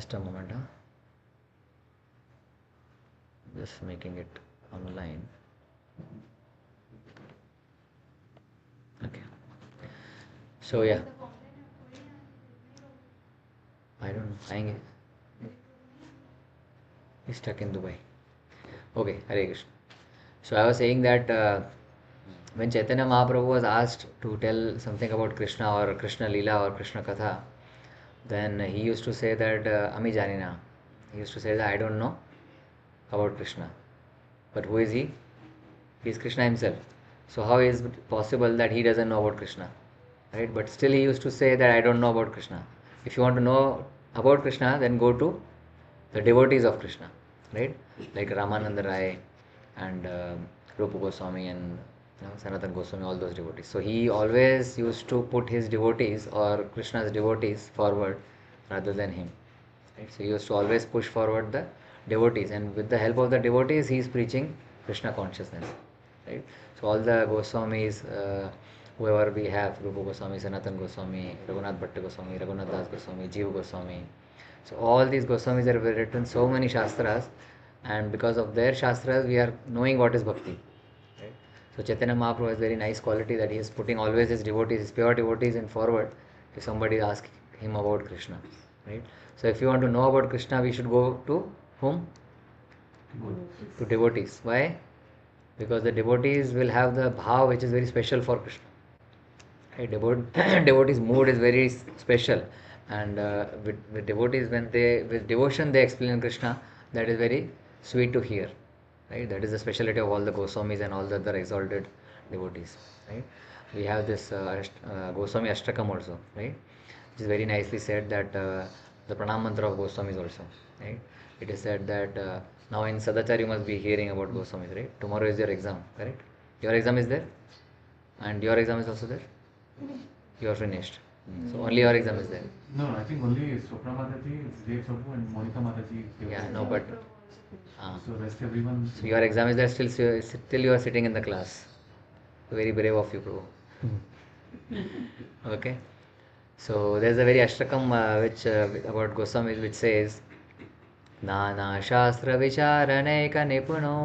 Just a moment, huh? Just making it online. Okay. So yeah, I don't know. आएंगे. He's stuck in Dubai. Okay, Hare Krishna. So I was saying that when Chaitanya Mahaprabhu was asked to tell something about Krishna or Krishna Leela or Krishna Katha, then he used to say that Ami Janina. He used to say that I don't know about Krishna. But who is he? He is Krishna himself. So how is it possible that he doesn't know about Krishna? Right? But still he used to say that I don't know about Krishna. If you want to know about Krishna, then go to the devotees of Krishna, right? Like Ramananda Rai and Rupa Goswami and Sanatan Goswami, all those devotees. So he always used to put his devotees or Krishna's devotees forward rather than him. Right? So he used to always push forward the devotees, and with the help of the devotees, he is preaching Krishna consciousness. Right? So all the Goswamis, whoever we have, Rupa Goswami, Sanatan Goswami, Raghunath Bhatta Goswami, Raghunath Das Goswami, Jiva Goswami. So all these Goswamis have written so many Shastras, and because of their Shastras, we are knowing what is Bhakti. Right? So Chaitanya Mahaprabhu has very nice quality that he is putting always his devotees, his pure devotees in forward if somebody asks him about Krishna. Right? So if you want to know about Krishna, we should go to whom? To devotees. Why? Because the devotees will have the bhav which is very special for Krishna. Right? Devotees' mood is very special, and with devotees, when they with devotion they explain Krishna, that is very sweet to hear. Right? That is the specialty of all the Goswamis and all the other exalted devotees. Right? We have this Goswami Ashtakam also, right? Which is very nicely said that the Pranam Mantra of Goswamis also. Right? It is said that now in Sadachar you must be hearing about Goswamis, right? Tomorrow is your exam, correct? Your exam is there, and your exam is also there. You are finished. So only your exam is there. No, I think only Swapna Mataji, Dev Prabhu and Monica Mataji. Yeah, no, but So rest everyone. so your exam is there. Still you are sitting in the class. Very brave of you, Prabhu. Okay. So there's a very ashtakam which about Goswami which says नाना शास्त्र विचारणैक निपुणो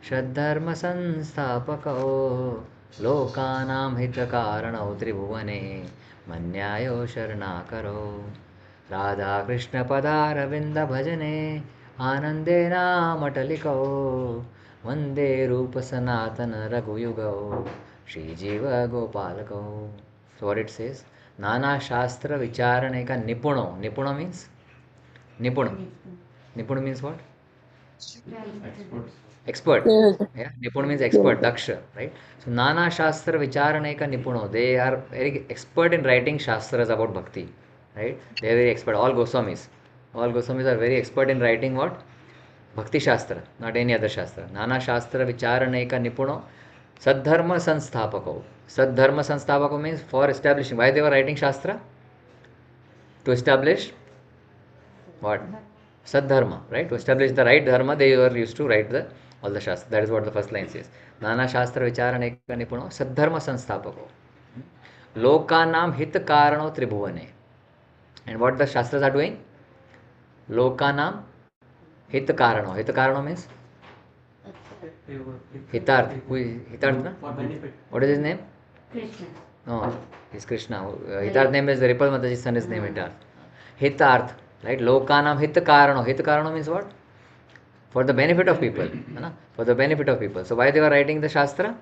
षद्धर्म संस्थापको लोकानां हितकारणौ त्रिभुवने मन्यायो शरणाकरो राधा कृष्ण पदारविन्द भजने आनन्देनामटलिकौ वन्दे रूप सनातन रघुयुगौ श्रीजीव गोपालकौ. So what it says? नाना शास्त्र विचारणैक निपुणो. Nipuno means Nipun. Nipun means what? Experts. Expert. Yeah. Yeah, Nipun means expert, Daksha, right? So Nana Shastra Vicharaneka Nipuno. They are very expert in writing Shastras about Bhakti, right? They are very expert. All Goswamis. All Goswamis are very expert in writing what? Bhakti Shastra, not any other Shastra. Nana Shastra Vicharaneka Nipuno. Sadharma Sanstapako. Sadharma Sanstapako means for establishing. Why they were writing Shastra? To establish what? Sadharma, right? To establish the right dharma, they were used to write the all the shastra. That is what the first line says. Nana shastra vicharaneka nipuno sadharma sanstapako. Lokanam hit karano tribhuvane. And what the shastras are doing? Lokanam hit karano. Hit karano means hitarth. Who is hitarth? Na? What is his name? Krishna. No, he's Krishna. Hitarth name is Ripal Mataji's son is name Hitarth. Hitarth. Right? Lokanam hit karano. Hit karano means what? For the benefit of people. For the benefit of people. So why they were writing the Shastra?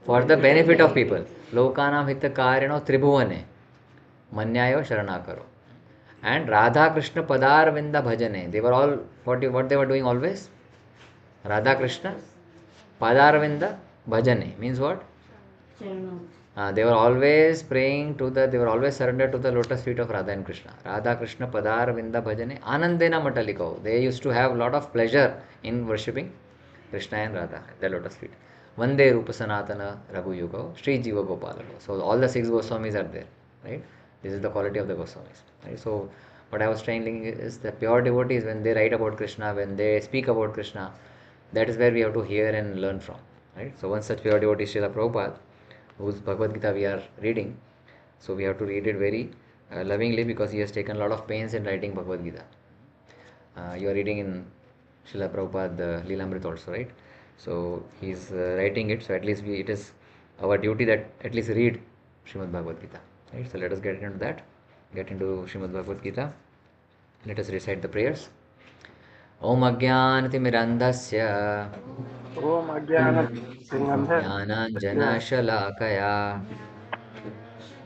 For the benefit of people. Lokanam hit karano tribhuvane. Manyayo sharanakaro. And Radha Krishna Padar Vinda Bhajane. They were all, what they were doing always? Radha Krishna Padar Vinda Bhajane. Means what? They were always praying to they were always surrendered to the lotus feet of Radha and Krishna. Radha Krishna Padar Vinda Bhajane Anandena Mataliko. They used to have a lot of pleasure in worshipping Krishna and Radha at the lotus feet. Vande Rupa Sanatana Raghu Yugo Sri Jiva Gopalako. So all the six Goswamis are there. Right? This is the quality of the Goswamis. Right? So what I was trying is the pure devotees, when they write about Krishna, when they speak about Krishna, that is where we have to hear and learn from. Right? So one such pure devotee is Srila Prabhupada, whose Bhagavad Gita we are reading. So we have to read it very lovingly because he has taken a lot of pains in writing Bhagavad Gita. You are reading in Srila Prabhupada Leelamrit also, right? So he's writing it. So at least it is our duty that at least read Srimad Bhagavad Gita, right? So let us get into that. Get into Srimad Bhagavad Gita. Let us recite the prayers. Om Ajnanatimirandhasya Om अज्ञानतिमिरन्धस्य Jnananjanashalakaya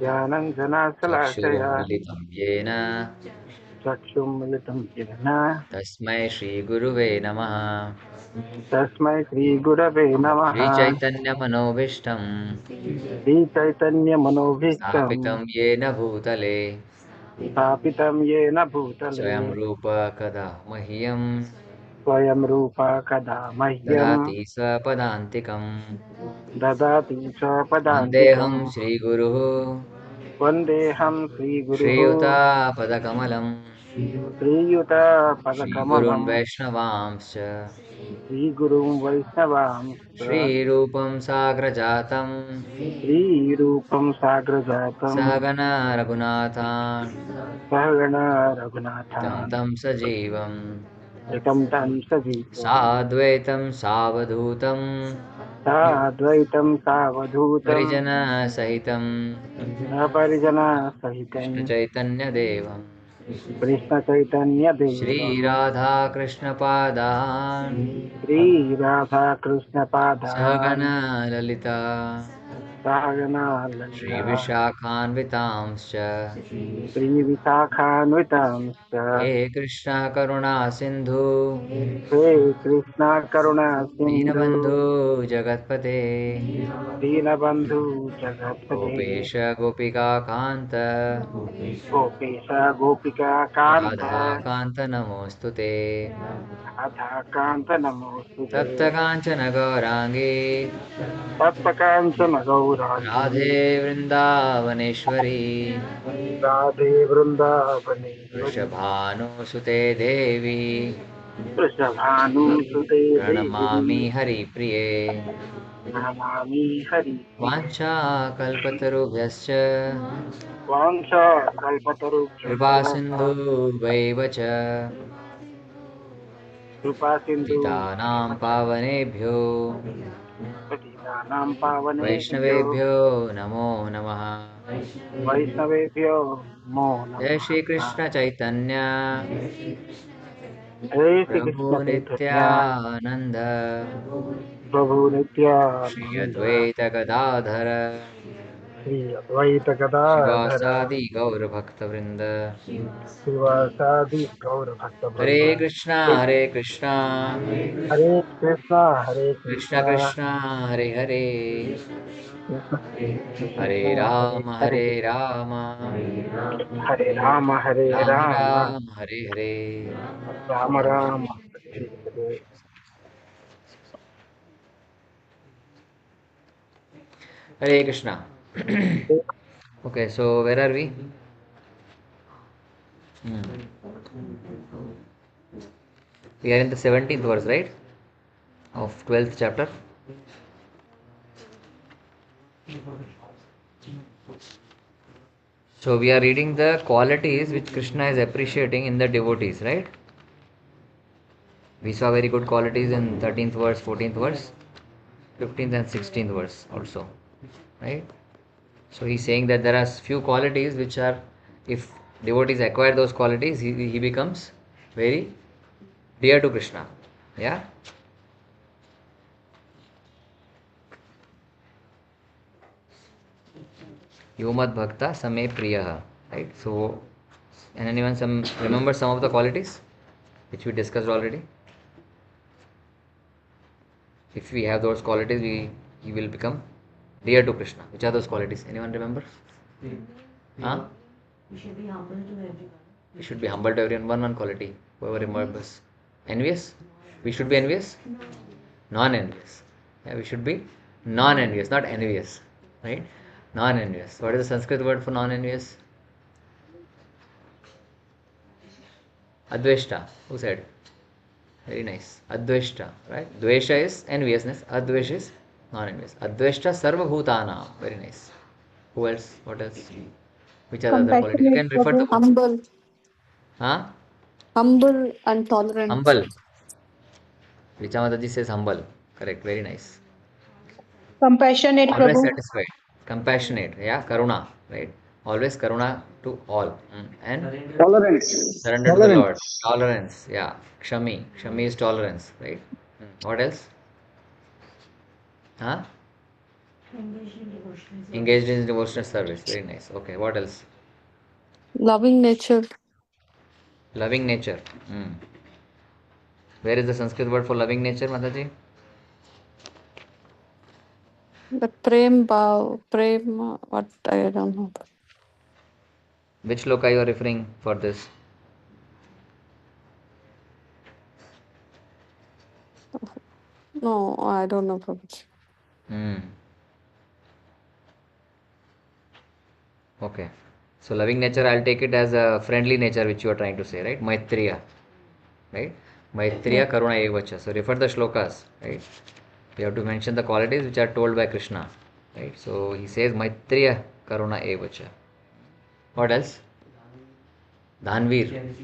ज्ञानञ्जनाशलाकया Chakshurunmilitam Yena चक्षुं मिलितं yen Tasmai Shri Guruve Namaha तस्मै श्रीगुरवे नमः। Shri Chaitanya Manobhishtam श्रीचैतन्यमनोभीष्टं स्थापितं येन भूतले स्थापितं येन भूतले स्वयं रूप कदा मह्यं स्वयं रूपा कदा मह्यं ददाति स्वपदान्तिकम् ददाति च वन्देऽहं पदान्तिकम्। श्रीगुरुः वन्देऽहं श्रीगुरुः श्रीयुतापदकमलं श्रीगुरुन् श्रीयुतपदकमलं वैष्णवांश्च श्रीगुरुं वैष्णवांश्च श्रीरूपं साग्रजातं श्रीरूपं साग्रजातं सहगना रघुनाथान् सहगणा तं रघुनाथान् तं सजीवम् एकं तं सजीवम् साद्वैतं सावधूतं साद्वैतं सावधूतं परिजनसहितं सपरिजनसहितं कृष्णचैतन्यदेवं कृष्णचैतन्यदेवं श्रीराधाकृष्णपादान् श्रीराधाकृष्णपादान् सहगना ललिता सहगणा ललिता श्रीविशाखान्वितांश्च श्रीविशाखान्वितांश्च। हे कृष्ण करुणा सिन्धु हे कृष्णा करुणा सिन्धु दीनबन्धु जगत्पते दीनबन्धु जगत्पते गोपेश गोपिकान्त गोपेश गोपिका कान्त राधाकान्त नमोऽस्तु ते राधाकान्त नमोऽस्तु ते। तप्तकाञ्चन गौराङ्गे तप्तकाञ्चन गौराङ्गी राधे वृन्दावनेश्वरी राधे वृन्दावनेश्वरी वृषभानुसुते देवी वृषभानुसुते देवी प्रणमामि हरिप्रिये नमामि हरिप्रिये। वाञ्छाकल्पतरुभ्यश्च वाञ्छा कल्पतरुभ्यश्च कृपासिन्धुभैव च कृपा सिन्धु पतितानां पावनेभ्यो पतितानां पावनेभ्यो वैष्णवेभ्यो नमो नमः वैष्णवेभ्यो नमो जय नमः। श्रीकृष्ण चैतन्य हे प्रभु श्रीकृष्ण चैतन्य नित्यानन्द प्रभु श्री नित्यानन्द अद्वैत गदाधर श्री अद्वैत गदाधर शिवासादि गौरभक्तवृन्द श्रीवासादि हरे गौरभक्तवृन्द। हरे कृष्णा हरे कृष्ण कृष्ण कृष्ण हरे हरे कृष्ण हरे कृष्ण हरे हरे राम हरे Ram Ram Ram Hare Hare Ram Ram Hare Hare. Hare Krishna. Okay, so where are we? Hmm. We are in the 17th verse, right? Of 12th chapter. So we are reading the qualities which Krishna is appreciating in the devotees, right? We saw very good qualities in 13th verse, 14th verse, 15th and 16th verse also, right? So he's saying that there are few qualities which are, if devotees acquire those qualities, he becomes very dear to Krishna. Yeah? Yomat Bhakta Same Priyaha. Right? So, and anyone remember some of the qualities which we discussed already? If we have those qualities, we will become dear to Krishna. Which are those qualities? Anyone remember? Huh? We should be humble to everyone. We should be humble to everyone. One quality. Whoever remembers. Envious? We should be envious? Non-envious. Yeah, we should be non-envious, not envious. Right? Non-envious. What is the Sanskrit word for non-envious? Adveshta. Who said? Very nice. Adveshta. Right? Dvesha is enviousness. Advesh is non-envious. Adveshta sarva bhutana. Very nice. Who else? What else? Which are the other qualities? You can Compassionate, refer to. Prabhu. Humble. Huh? Humble and tolerant. Humble. Richa Mataji says humble. Correct. Very nice. Compassionate, Always Prabhu. satisfied. Compassionate. Yeah. Karuna. Right. Always karuna to all. And Tolerance. surrender to the Lord. Tolerance. Tolerance. Yeah. Kshami. Kshami is tolerance. Right. What else? Huh? Engaged in devotional service. Engaged in devotional service. Very nice. Okay. What else? Loving nature. Loving nature. Where is the Sanskrit word for loving nature, Mataji? The prem bhav. Prem, what? I don't know. Which loka you are referring for this? No, I don't know, Prabhu. Hmm. Okay. So loving nature, I'll take it as a friendly nature, which you are trying to say, right? Maitriya, right? Yeah. Maitriya Karuna Evacha. So refer the shlokas, right? You have to mention the qualities which are told by Krishna, right? So he says Maitriya Karuna Evacha. What else? Dhanvir.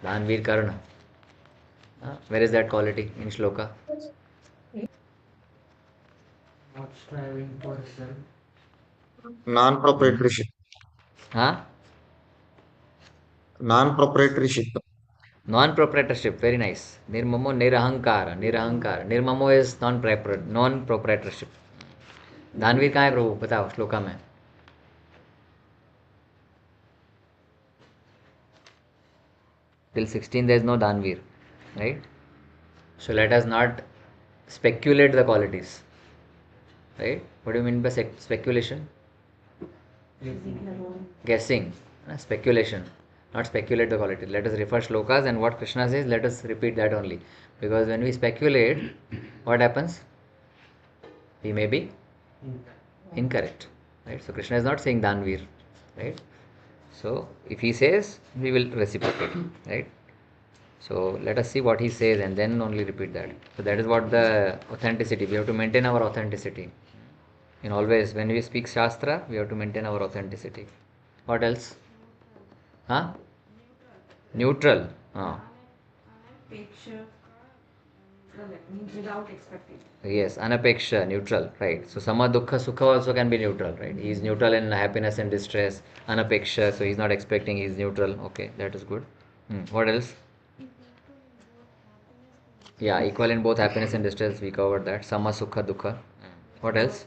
Dhanvir Karuna. Where is that quality in shloka? Not striving for self. Non-proprietorship. Huh? Non-proprietorship. Non-proprietorship, very nice. Nirmamo nirahankar. Nirahankar. Nirmamo is non-proprietorship. दानवीर कहाँ है प्रभु बताओ श्लोका में till 16 there is no danveer, right? So let us not speculate the qualities, right? What do you mean by speculation? Guessing, speculation, not speculate the quality. Let us refer shlokas and what Krishna says, let us repeat that only, because when we speculate, what happens? We may be incorrect, right? So Krishna is not saying danveer, right? So if he says, we will reciprocate, right? So let us see what he says and then only repeat that. So that is what the authenticity. We have to maintain our authenticity. In always, when we speak Shastra, we have to maintain our authenticity. What else? Huh? Neutral. Picture. Means without expecting. Yes, anapeksha, neutral, right. So sama dukkha sukha also can be neutral, right. He is neutral in happiness and distress. Anapeksha, so he is not expecting, he is neutral. Okay, that is good. What else? Yeah, equal in both happiness and distress. We covered that. Sama sukha dukkha. What else?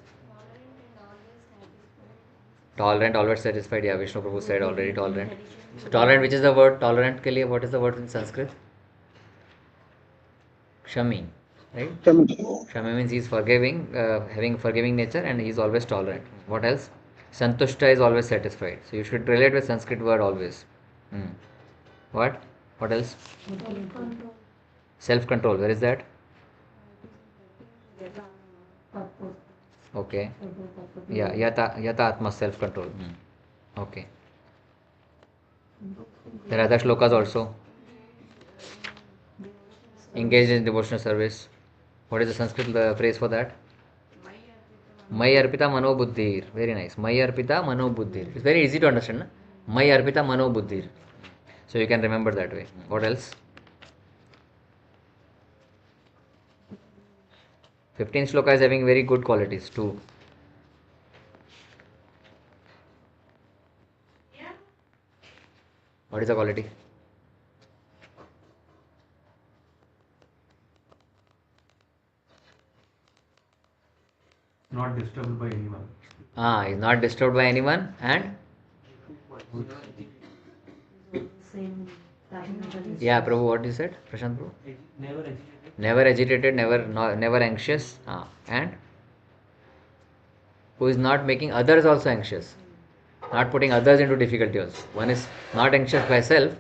Tolerant, always satisfied. Yeah, Vishnu Prabhu said already tolerant. So tolerant, which is the word? Tolerant ke liye, what is the word in Sanskrit? Kshami, right? Kshami means he is forgiving, having forgiving nature, and he is always tolerant. What else? Santushta is always satisfied. So you should relate with Sanskrit word always. What? What else? Self-control. Where is that? Okay. Yeah, yata atma, self-control. Okay. There are other shlokas also. Engaged in devotional service. What is the Sanskrit phrase for that? Mai arpita mano buddhir. Very nice. Mai arpita mano buddhir. It's very easy to understand. Na? Mai arpita mano buddhir. So you can remember that way. What else? 15 shloka is having very good qualities too. What is the quality? Not disturbed by anyone. Is not disturbed by anyone and Same. yeah, Prabhu, what you said? Prashant Prabhu? Never agitated. Never agitated, never anxious, and who is not making others also anxious, not putting others into difficulty also. One is not anxious by self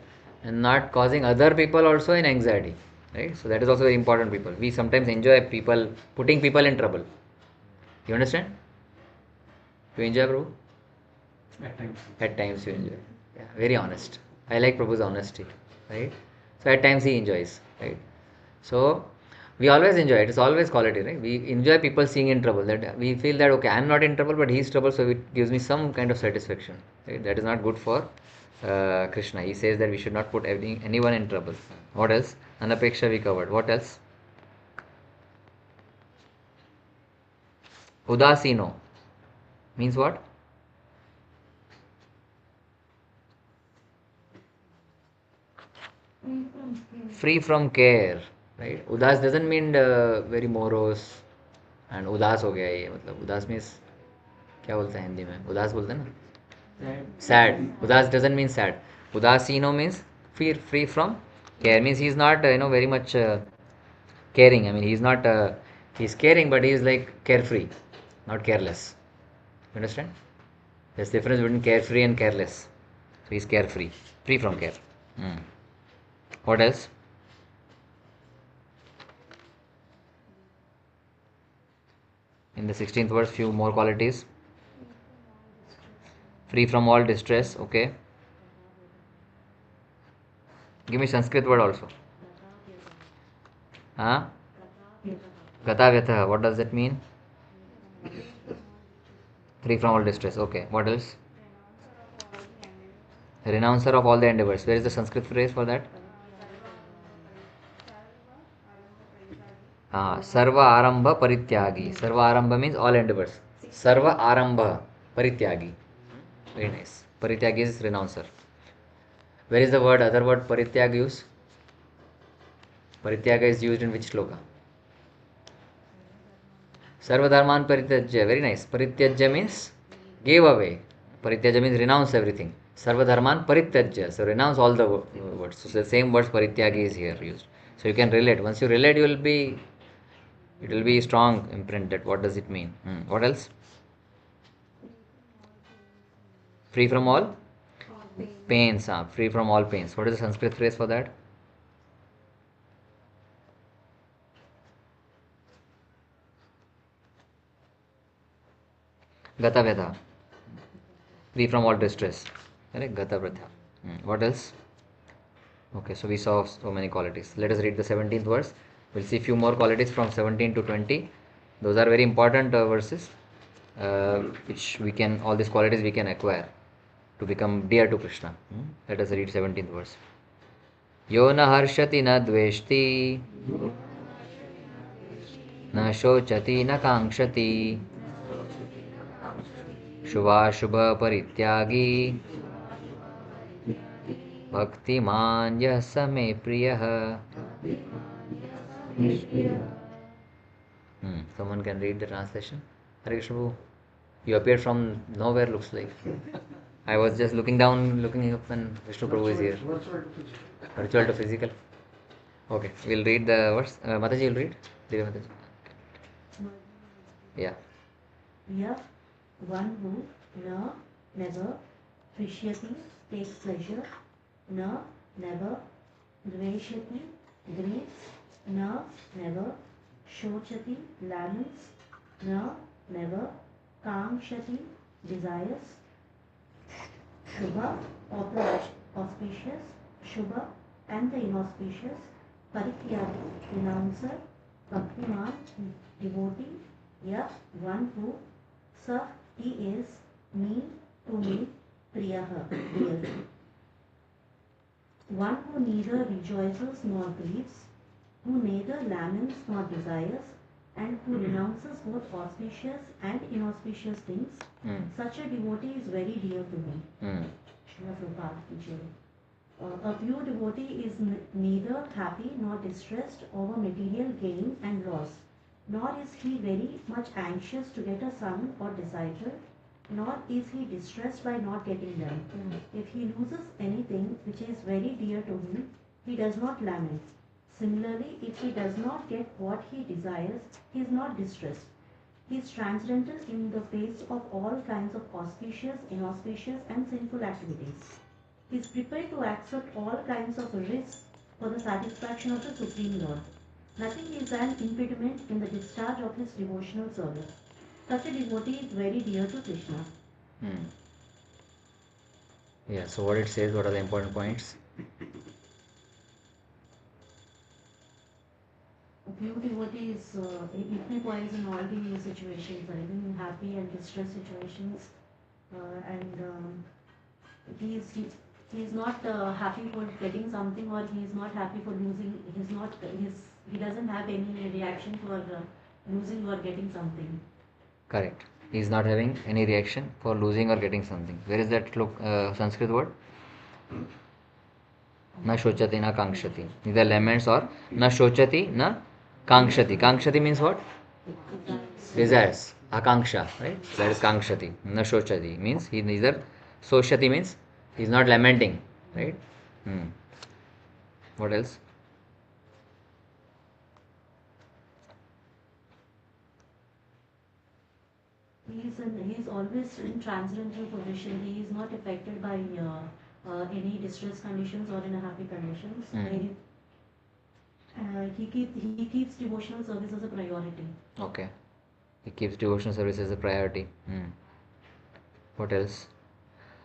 and not causing other people also in anxiety, right? So that is also very important. People, we sometimes enjoy people putting people in trouble. You understand? You enjoy, Prabhu? At times. At times you enjoy. Yeah, very honest. I like Prabhu's honesty, right? So at times he enjoys, right? So We always enjoy it. It's always quality, right? We enjoy people seeing in trouble. That we feel that okay, I'm not in trouble, but he's trouble, so it gives me some kind of satisfaction. Right? That is not good for Krishna. He says that we should not put anyone in trouble. What else? Anapeksha we covered. What else? Udasino means what? Free from care, right? Udas doesn't mean very morose and उदास हो गया ये मतलब उदास means क्या बोलते हैं हिंदी में उदास बोलते हैं ना sad udas doesn't mean sad udasino means free from care means he's not very much caring. I mean he's not he's caring but he's like carefree, not careless. You understand? There's difference between carefree and careless. So he's carefree, free from care. Hmm. What else? In the 16th verse, few more qualities. Free from all distress. Okay. Give me Sanskrit word also. Huh? Gatavyatha. What does that mean? Free from all distress. Okay. What else? Renouncer of all the endeavors. Where is the Sanskrit phrase for that? Sarva Arambha Parityagi. Sarva Arambha means all endeavors. Sarva Arambha Parityagi. Very nice. Parityagi is renouncer. Where is the word, other word Parityag used? Parityaga is used in which shloka? Sarva Dharman Parityajya. Very nice. Parityajya means give away. Parityajya means renounce everything. Sarva Dharman Parityajya. So renounce all the words. So the same words Parityagi is here used. So you can relate. Once you relate, it will be strong imprint that what does it mean. What else? Free from all pains. Free from all pains. What is the Sanskrit phrase for that? Gata Vyatha. Free from all distress. Correct? Gata Vyatha. What else? Okay, so we saw so many qualities. Let us read the 17th verse. We'll see few more qualities from 17 to 20. Those are very important verses, which all these qualities we can acquire to become dear to Krishna. Let us read 17th verse. Yo na harshati na dveshti na shochati na kankshati shubha parityagi bhaktiman yah same priyah. Someone can read the translation. Hare Krishna Prabhu, you appeared from nowhere, looks like. I was just looking down, looking up, and Vishnu Prabhu is here. Virtual to physical. Okay, we'll read the verse. Mataji will read. Devi Mataji. Yeah. Yah, one who never prishyati, takes pleasure, never dveshati, grieves, never shochati, laments, never kamshati, desires, shubha, auspicious, shubha, and the inauspicious, parityagi, renouncer, bhaktiman, devotee, yah, one who, sa, he is, me, to me, priyaha, dear. One who neither rejoices nor grieves, who neither laments nor desires, and who renounces both auspicious and inauspicious things, such a devotee is very dear to me. Srila Prabhupada teaching. A pure devotee is neither happy nor distressed over material gain and loss, nor is he very much anxious to get a son or disciple, nor is he distressed by not getting them. If he loses anything which is very dear to him, he does not lament. Similarly, if he does not get what he desires, he is not distressed. He is transcendental in the face of all kinds of auspicious, inauspicious, and sinful activities. He is prepared to accept all kinds of risks for the satisfaction of the Supreme Lord. Nothing is an impediment in the discharge of his devotional service. Such a devotee is very dear to Krishna. Yeah, so what it says, what are the important points? few devotees equipoise in all the situations, I think happy and distress situations, and he's he, he's not happy for getting something, or he's not happy for losing. He doesn't have any reaction for losing or getting something. Correct. He is not having any reaction for losing or getting something. Where is that Sanskrit word? Na shochati na kankshati. Neither laments or na shochati na kankshati. Kankshati means what? Desires. Akanksha, right? That is kankshati. Na shochati means he neither. Soshati means he is not lamenting, right? Hmm. What else? He's always in transcendental position. He is not affected by any distress conditions or in a happy conditions. Mm. He keeps devotional service as a priority. Okay. He keeps devotional service as a priority. Hmm. What else?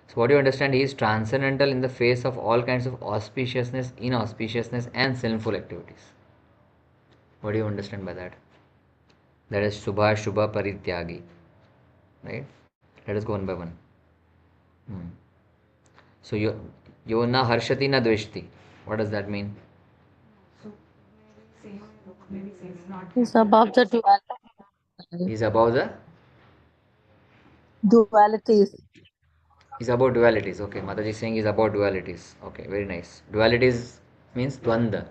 So, what do you understand? He is transcendental in the face of all kinds of auspiciousness, inauspiciousness, and sinful activities. What do you understand by that? That is Shubha Shubha Parityagi. Right? Let us go one by one. Hmm. So, yo na harshati na dveshti. What does that mean? So maybe says not It's happy. above the duality. He is above the. Dualities. Is about dualities. Okay, Mataji is saying is about dualities. Okay, very nice. Dualities means dvanda.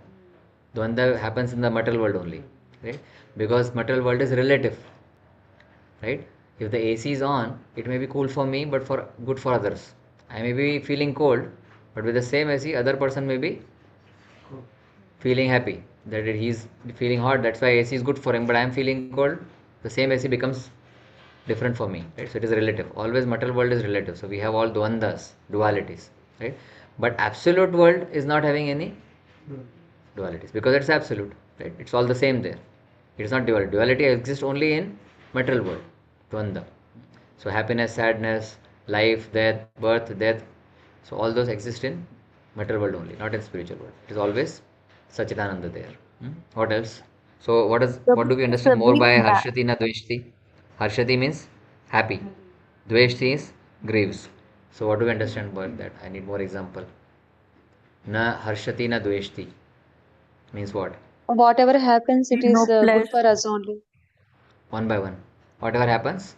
Dvanda happens in the material world only, right? Because material world is relative, right? If the AC is on, it may be cool for me, but for good for others. I may be feeling cold, but with the same AC, other person may be feeling happy that he's feeling hot. That's why AC is good for him, but I am feeling cold. The same AC becomes different for me, right? So it is relative. Always material world is relative. So we have all dvandas, dualities, right? But absolute world is not having any dualities because it's absolute, right? It's all the same there. It is not duality. Duality exists only in material world, dvanda. So happiness, sadness, life, death, birth, death. So all those exist in material world only, not in spiritual world. It is always Sachidananda there. What else? So what do we It's understand a more big by bag. Harshati na Dveshti? Harshati means happy. Dveshti is grieves. So what do we understand by that? I need more example. Na Harshati na Dveshti means what? Whatever happens, it No is good place. for us only. One by one. Whatever happens,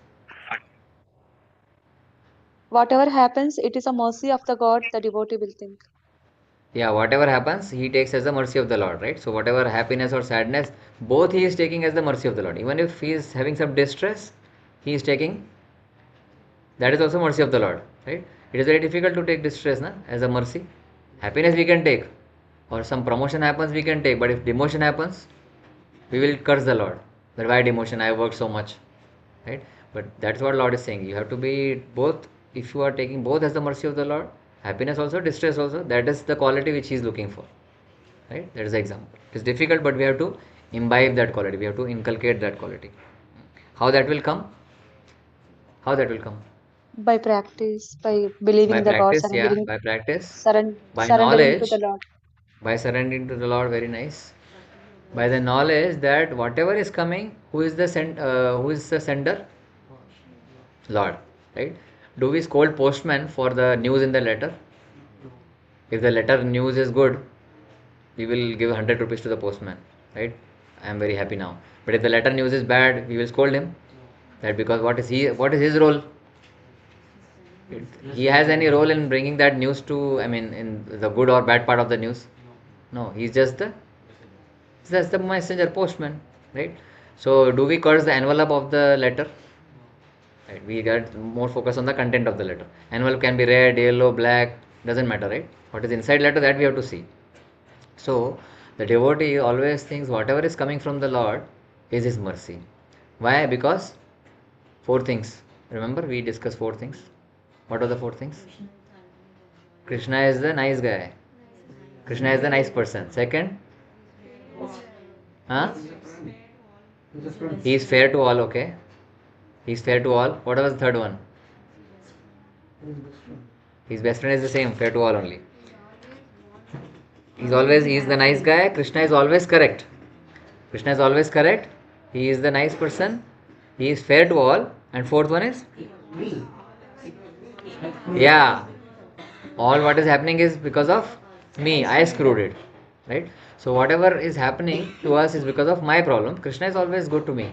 Whatever happens, it is a mercy of the God, the devotee will think. yeah, whatever happens, he takes as the mercy of the Lord, right? So whatever happiness or sadness, both he is taking as the mercy of the Lord. Even if he is having some distress, he is taking that is also mercy of the Lord, right? It is very difficult to take distress na, as a mercy. Happiness we can take, or some promotion happens we can take, but if demotion happens, we will curse the Lord. That why demotion? I worked so much, right? But that's what Lord is saying. You have to be both. If you are taking both as the mercy of the Lord, happiness also, distress also, that is the quality which He is looking for, right? That is the example. It's difficult, but we have to imbibe that quality. We have to inculcate that quality. How that will come? How that will come? By practice, by believing By in the God, practice, yeah, by practice. By surrendering to the knowledge, Lord. by surrendering to the Lord, very nice. By the knowledge that whatever is coming, who is the sender? Lord, right? Do we scold postman for the news in the letter? If the letter news is good, we will give 100 rupees to the postman, right? I am very happy now. But if the letter news is bad, we will scold him. That because what is his role? He has any role in bringing that news to, I mean, in the good or bad part of the news? No, he's just the messenger postman, right? So do we curse the envelope of the letter? Right, we get more focus on the content of the letter. Envelope can be red, yellow, black, doesn't matter, right? What is inside letter, that we have to see. So the devotee always thinks whatever is coming from the Lord is his mercy. Why? Because four things. Remember we discussed four things. What are the four things? Krishna is the nice guy. Krishna is the nice person. Second, huh? He is fair to all, okay? He is fair to all. What was the third one? His best friend is the same, fair to all only. He's the nice guy. Krishna is always correct. Krishna is always correct. He is the nice person. He is fair to all. And fourth one is, yeah, all what is happening is because of me. I screwed it, right? So whatever is happening to us is because of my problem. Krishna is always good to me.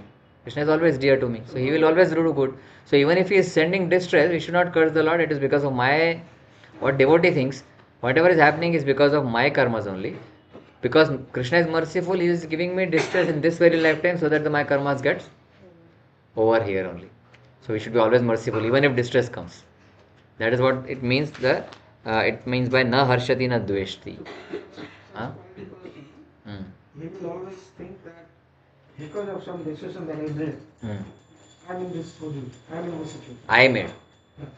Krishna is always dear to me. So he will always do good. So even if he is sending distress, we should not curse the Lord. It is because of my, what devotee thinks, whatever is happening is because of my karmas only. Because Krishna is merciful, he is giving me distress in this very lifetime so that my karmas gets over here only. So we should be always merciful even if distress comes. That is what it means. It means by na harshati na dveshti. Huh? He will always think that because of some decision that I made, I'm in this position, I'm in this situation. I made.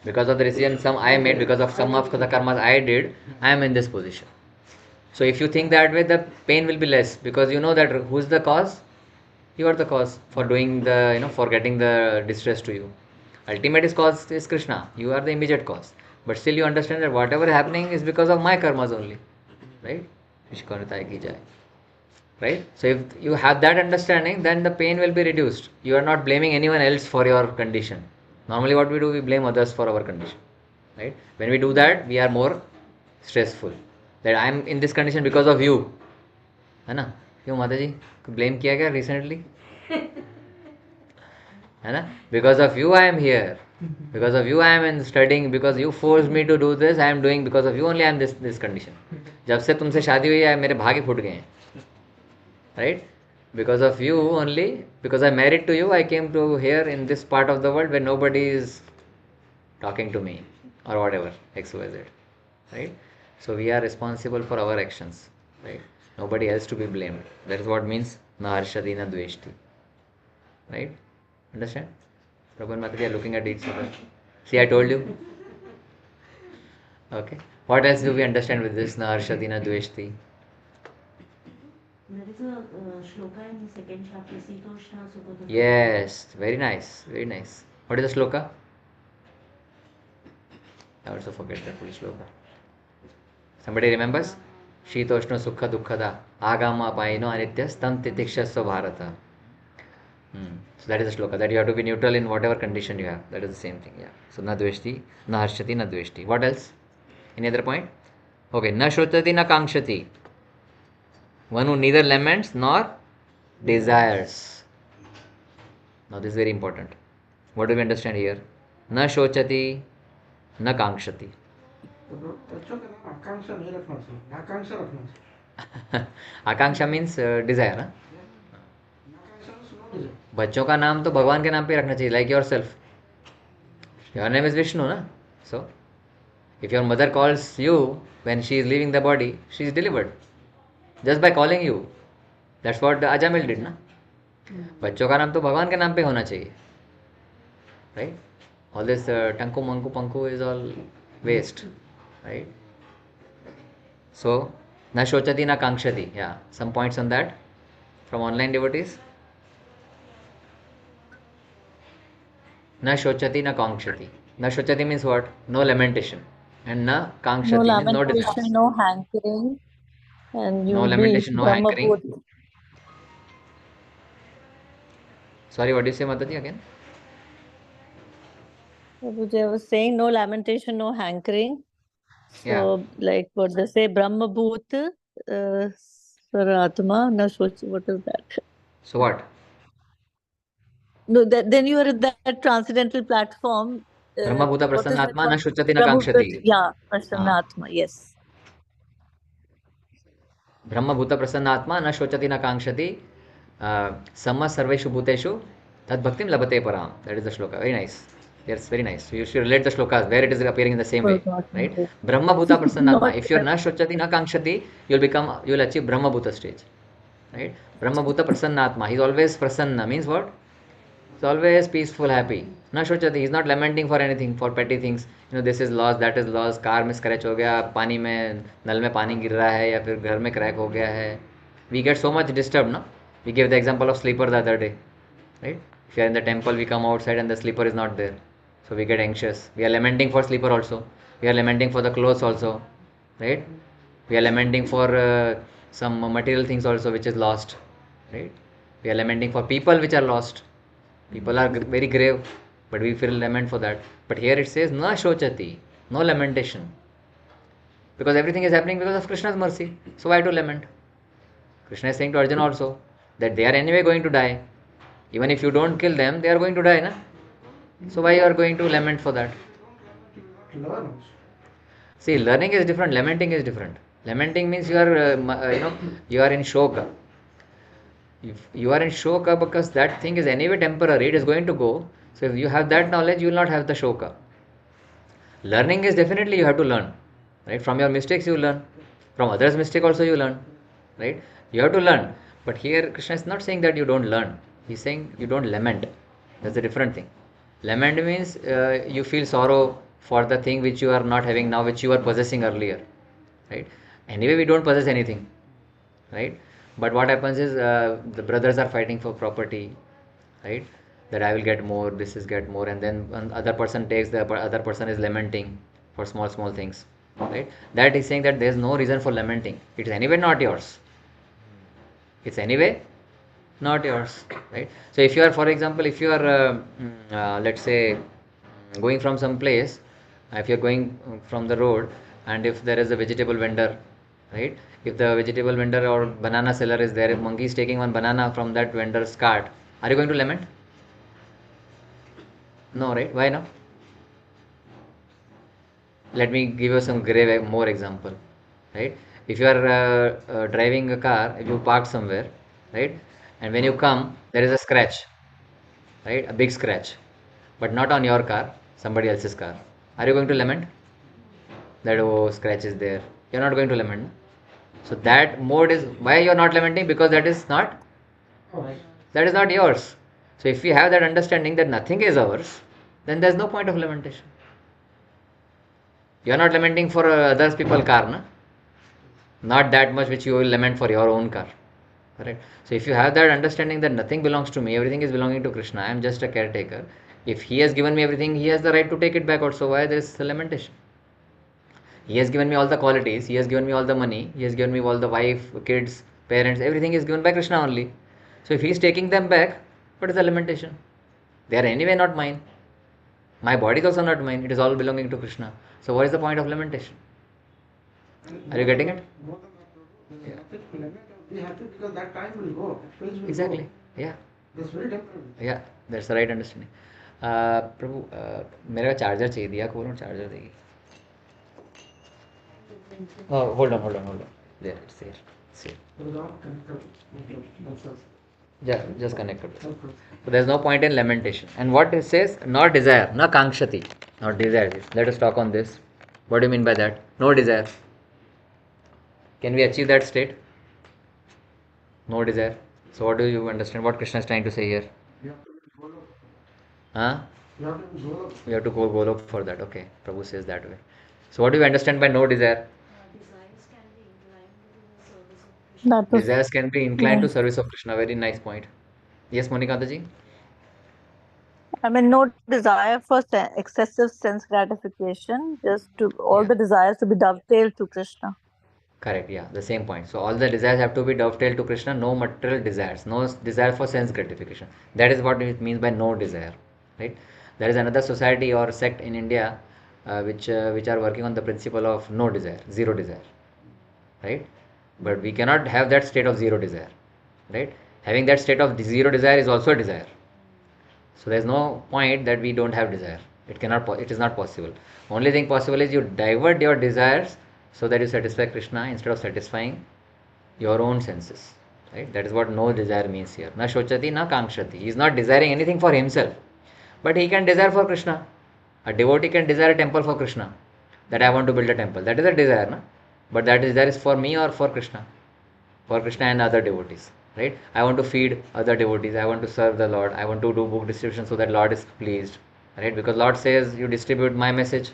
Because of the decision some I made, because of some of the karmas I did, I am in this position. So if you think that way, the pain will be less, because you know that who is the cause? You are the cause for doing the, for getting the distress to you. Ultimate cause is Krishna. You are the immediate cause. But still you understand that whatever happening is because of my karmas only. Right? Right? So if you have that understanding, then the pain will be reduced. You are not blaming anyone else for your condition. Normally what we do, we blame others for our condition. Right? When we do that, we are more stressful. That I am in this condition because of you. है ना? क्यों माता जी blame किया क्या recently? है ना? Because of you I am here. Because of you I am in studying. Because you forced me to do this, I am doing. Because of you only I am this condition. जब से तुमसे शादी हुई है मेरे भागे फूट गए हैं. Right? Because of you only, because I married to you, I came to here in this part of the world where nobody is talking to me or whatever, XYZ. Right? So we are responsible for our actions. Right? Nobody else to be blamed. That is what means na harshati na dveshti. Right? Understand? Prabhu and Mataji are looking at each other. See, I told you. Okay. What else do we understand with this na harshati na dveshti? There is a shloka in the second chapter, Sitoshna Sukhoto. Yes, very nice, very nice. What is the shloka? I also forget the full shloka. Somebody remembers? Shitoshno sukha dukkhada agama paino anityas tam titikshasva bharata. So that is the shloka, that you have to be neutral in whatever condition you have. That is the same thing, yeah. So na dveshti, na harshati, na dveshti. What else? Any other point? Okay, na shrutati, na kankshati. One who neither laments nor desires. Now this is very important. What do we understand here? Na shochati, na kankshati. बच्चों का नाम आकांक्षा नहीं रखना चाहिए, आकांक्षा रखना चाहिए. आकांक्षा means Dzire ना. आकांक्षा means no desire. बच्चों का नाम तो भगवान के नाम पे रखना चाहिए, like yourself. Your name is Vishnu ना. So if your mother calls you when she is living the body, she is delivered just by calling you. That's what Ajamil did ना. बच्चों का नाम तो भगवान के नाम पे होना चाहिए. राइट? ऑल दिस टंकु मंकु पंकु is all waste. Right? So, na shochati na kankshati. Yeah, some points on that from online devotees. Na shochati na kankshati. Na shochati means what? No lamentation. And na kankshati No means no desire. lamentation, no hankering, and No you'll be lamentation, no Brahma hankering. Bhut. Sorry, what do you say, Mataji, again? Prabhuji, I was saying no lamentation, no hankering. So, Yeah. like what they say, Brahma Bhut, Saratma, na Shoch, what is that? So what? No, then you are at that transcendental platform. Brahma bhuta What is it? prasannatma na shochati na Brahma Bhut, kankshati. yeah, Prasannatma, yes. ब्रह्म भूत प्रसन्न आत्मा न शोचति न कांक्षति सम सर्वेषु भूतेषु तद भक्तिम लभते पराम. That is the shloka. Very nice. Yes, very nice. You should relate the shlokas where it is appearing in the same way, right? Brahma bhuta prasanna atma. If you are na shochati na kankshati, you will achieve Brahma bhuta stage, right? Brahma bhuta prasanna atma. He is always prasanna. Means what? He's always peaceful, happy. Na shochati. He is not lamenting for anything, for petty things. This is lost, that is lost. Car में scratch हो गया, पानी में नल में पानी गिर रहा है, या फिर घर में क्रैक हो गया है. We get so much disturbed, no? We gave the example of sleeper the other day, right? If you are in the temple, we come outside and the sleeper is not there, so we get anxious. We are lamenting for sleeper also. We are lamenting for the clothes also, right? We are lamenting for some material things also which is lost, right? We are lamenting for people which are lost. People are very grave, but we feel lament for that. But here it says, na shochati, no lamentation. Because everything is happening because of Krishna's mercy. So why to lament? Krishna is saying to Arjuna also that they are anyway going to die. Even if you don't kill them, they are going to die, na? So why you are going to lament for that? Learn also. See, learning is different, lamenting is different. Lamenting means you are, you are in shoka. If you are in shoka because that thing is anyway temporary, it is going to go. So if you have that knowledge, you will not have the shoka. Learning is definitely you have to learn, right? From your mistakes you learn. From others' mistake also you learn, right? You have to learn. But here Krishna is not saying that you don't learn. He's saying you don't lament. That's a different thing. Lament means you feel sorrow for the thing which you are not having now, which you were possessing earlier, right? Anyway, we don't possess anything, right? But what happens is the brothers are fighting for property, right? That I will get more, this is get more, and then other person takes, the other person is lamenting for small things, right? That is saying that there is no reason for lamenting. It is anyway not yours. It's anyway not yours, right? So if you are, for example, if you are let's say going from some place, if you are going from the road, and if there is a vegetable vendor, right? If the vegetable vendor or banana seller is there, if monkey is taking one banana from that vendor's cart, are you going to lament? No, right? Why not? Let me give you some more example, right? If you are driving a car, if you park somewhere, right, and when you come there is a scratch, right, a big scratch, but not on your car, somebody else's car, are you going to lament that, oh, scratch is there? You're not going to lament. So that mode is why you're not lamenting, because that is not yours. So if you have that understanding that nothing is ours, then there's no point of lamentation. You are not lamenting for others people car, na? Not that much which you will lament for your own car, correct? So if you have that understanding that nothing belongs to me, everything is belonging to Krishna, I am just a caretaker. If he has given me everything, he has the right to take it back also. Why there is a lamentation? He has given me all the qualities, he has given me all the money, he has given me all the wife, kids, parents, everything is given by Krishna only. So if he is taking them back, what is the lamentation? They are anyway not mine. My body is also not mine, it is all belonging to Krishna. So what is the point of lamentation? Are you getting it? Yeah. Be happy because that time will go. Phase will Exactly. go. Yeah. It's very temporary. Yeah, that's the right understanding. प्रभु मेरा charger चाहिए, दिया खोलो, charger देगी. Oh, hold on. There, it's there. It's here. Yeah, just connected. So there's no point in lamentation. And what it says, not desire, na kankshati, not desire. Let us talk on this. What do you mean by that? No desire. Can we achieve that state? No desire. So what do you understand? What Krishna is trying to say here? You have to be Golok. Huh? You have to be Golok. We have to go Golok for that. Okay, Prabhu says that way. So what do you understand by no desire? That was Desires can be inclined to service of Krishna. Very nice point. Yes, Monika ji? I mean, no desire for excessive sense gratification, just to all Yeah. the desires to be dovetailed to Krishna. Correct, yeah, the same point. So all the desires have to be dovetailed to Krishna, no material desires, no desire for sense gratification. That is what it means by no desire, right? There is another society or sect in India which are working on the principle of no desire, zero desire, right? But we cannot have that state of zero desire, right? Having that state of zero desire is also a desire. So there is no point that we don't have desire. It is not possible. Only thing possible is you divert your desires so that you satisfy Krishna instead of satisfying your own senses. Right? That is what no desire means here. Na shochati, na kankshati. He is not desiring anything for himself, but he can desire for Krishna. A devotee can desire a temple for Krishna. That I want to build a temple. That is a desire, na? But that desire is for me or for Krishna, for Krishna and other devotees, right? I want to feed other devotees, I want to serve the Lord, I want to do book distribution so that Lord is pleased, right? Because Lord says you distribute my message,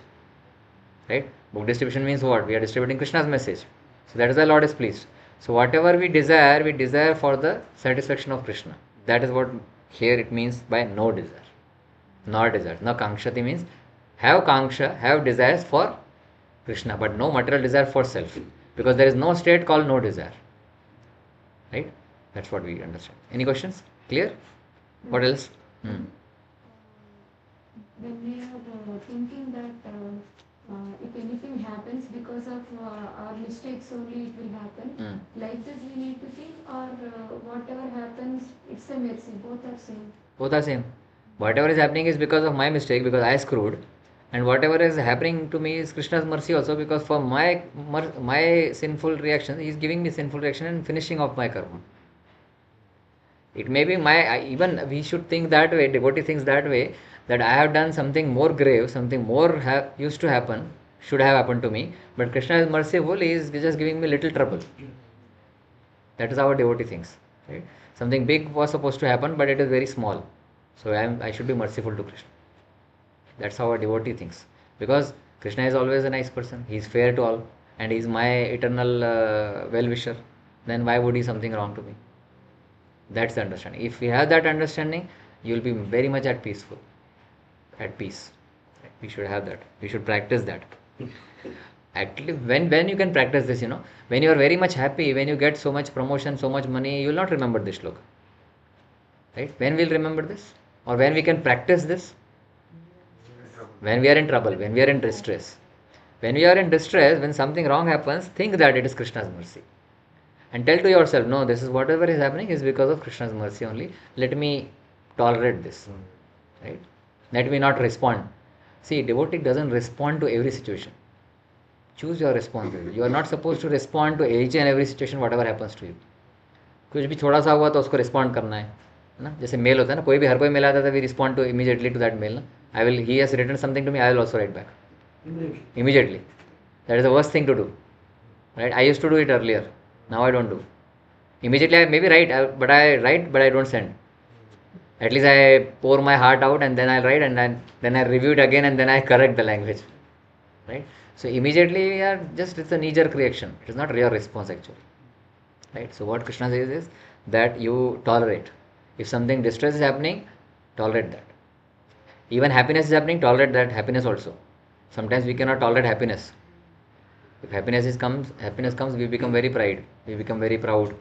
right? Book distribution means what? We are distributing Krishna's message, so that is why Lord is pleased. So whatever we desire for the satisfaction of Krishna. That is what here it means by no desire. Not desire. No kankshati means have kanksha, have desires for Krishna, but no material desire for self, because there is no state called no desire, right? That's what we understand. Any questions? Clear? What else? When we are thinking that if anything happens because of our mistakes only it will happen, like this we need to think, or whatever happens, it's a mercy. Both are same. Both are same. Whatever is happening is because of my mistake, because I screwed, and whatever is happening to me is Krishna's mercy also, because for my sinful reaction, he is giving me sinful reaction and finishing off my karma. It may be even we should think that way, devotee thinks that way, that I have done something more grave, something more used to happen, should have happened to me, but Krishna is merciful, he is just giving me little trouble. That is how a devotee thinks. Right? Something big was supposed to happen, but it is very small. So I should be merciful to Krishna. That's how a devotee thinks. Because Krishna is always a nice person. He is fair to all. And he is my eternal well-wisher. Then why would he something wrong to me? That's the understanding. If we have that understanding, you will be very much at peace. We should have that. We should practice that. Actually, when you can practice this, when you are very much happy, when you get so much promotion, so much money, you will not remember this shloka. Right? When we'll remember this? Or when we can practice this? When we are in trouble, when we are in distress. When we are in distress, when something wrong happens, think that it is Krishna's mercy. And tell to yourself, no, this is whatever is happening is because of Krishna's mercy only. Let me tolerate this. Right? Let me not respond. See, devotee doesn't respond to every situation. Choose your response. You are not supposed to respond to each and every situation, whatever happens to you. कुछ भी थोड़ा सा हुआ तो उसको respond करना है ना. जैसे मेल होता है ना, कोई भी हर कोई मेल आता है, we respond to immediately to that mail ना. He has written something to me, I will also write back immediately. That is the worst thing to do, right? I used to do it earlier. Now I don't do. Immediately I maybe write, but I don't send. At least I pour my heart out and then I write, and then I review it again, and then I correct the language, right? So immediately we are just, it's a knee-jerk reaction. It is not real response actually, right? So what Krishna says is that you tolerate. If something distress is happening, tolerate that. Even happiness is happening, tolerate that happiness also. Sometimes we cannot tolerate happiness. If happiness comes, we become very proud,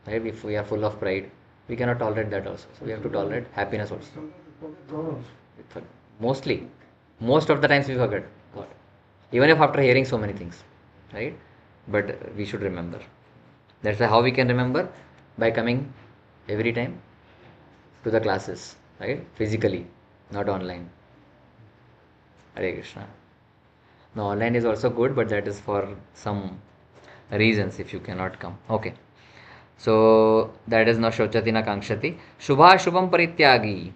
right? If we are full of pride, we cannot tolerate that also. So we have to tolerate happiness also. Most of the times we forget God, even if after hearing so many things, right? But we should remember. That's how we can remember, by coming every time to the classes, right? Physically, not online. Hare Krishna. No, online is also good, but that is for some reasons if you cannot come. Okay. So that is na shochati na kankshati. Shubha shubham parityagi.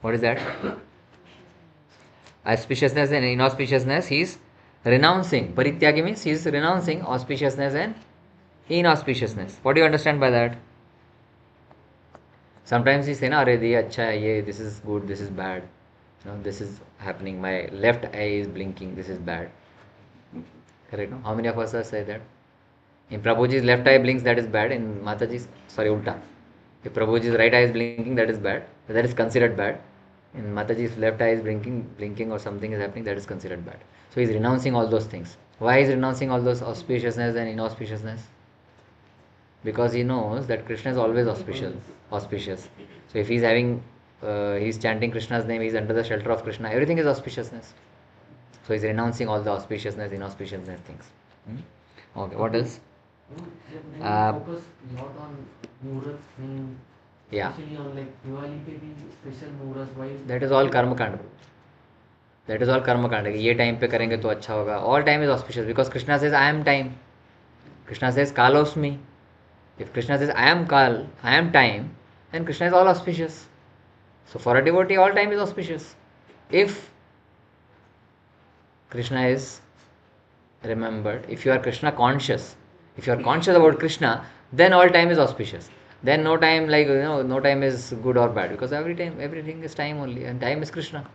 What is that? Auspiciousness and inauspiciousness he is renouncing. Parityagi means he is renouncing auspiciousness and inauspiciousness. What do you understand by that? Sometimes we say, na, arey ye acha hai, ye, this is good, this is bad. This is happening, my left eye is blinking, this is bad. Correct? No? How many of us have said that? In Prabhuji's left eye blinks, that is bad. In Mataji's, ulta. If Prabhuji's right eye is blinking, that is bad. That is considered bad. In Mataji's left eye is blinking or something is happening, that is considered bad. So he is renouncing all those things. Why is renouncing all those auspiciousness and inauspiciousness? Because he knows that Krishna is always auspicious. So if he is having he is chanting Krishna's name, he is under the shelter of Krishna, everything is auspiciousness. So he is renouncing all the auspiciousness, inauspiciousness things. Okay, what else? Focus lot on muhurat thing, Yeah. especially on like Diwali pe bhi special muhurat. Why? That is all karma kand. That is all karma kand. ये time पे करेंगे तो अच्छा होगा. All time is auspicious because Krishna says I am time. Krishna says Kalosmi. If Krishna says I am Kal, I am time, then Krishna is all auspicious. So for a devotee, all time is auspicious. If Krishna is remembered, if you are Krishna conscious, if you are conscious about Krishna, then all time is auspicious. Then no time no time is good or bad, because everything is time only, and time is Krishna.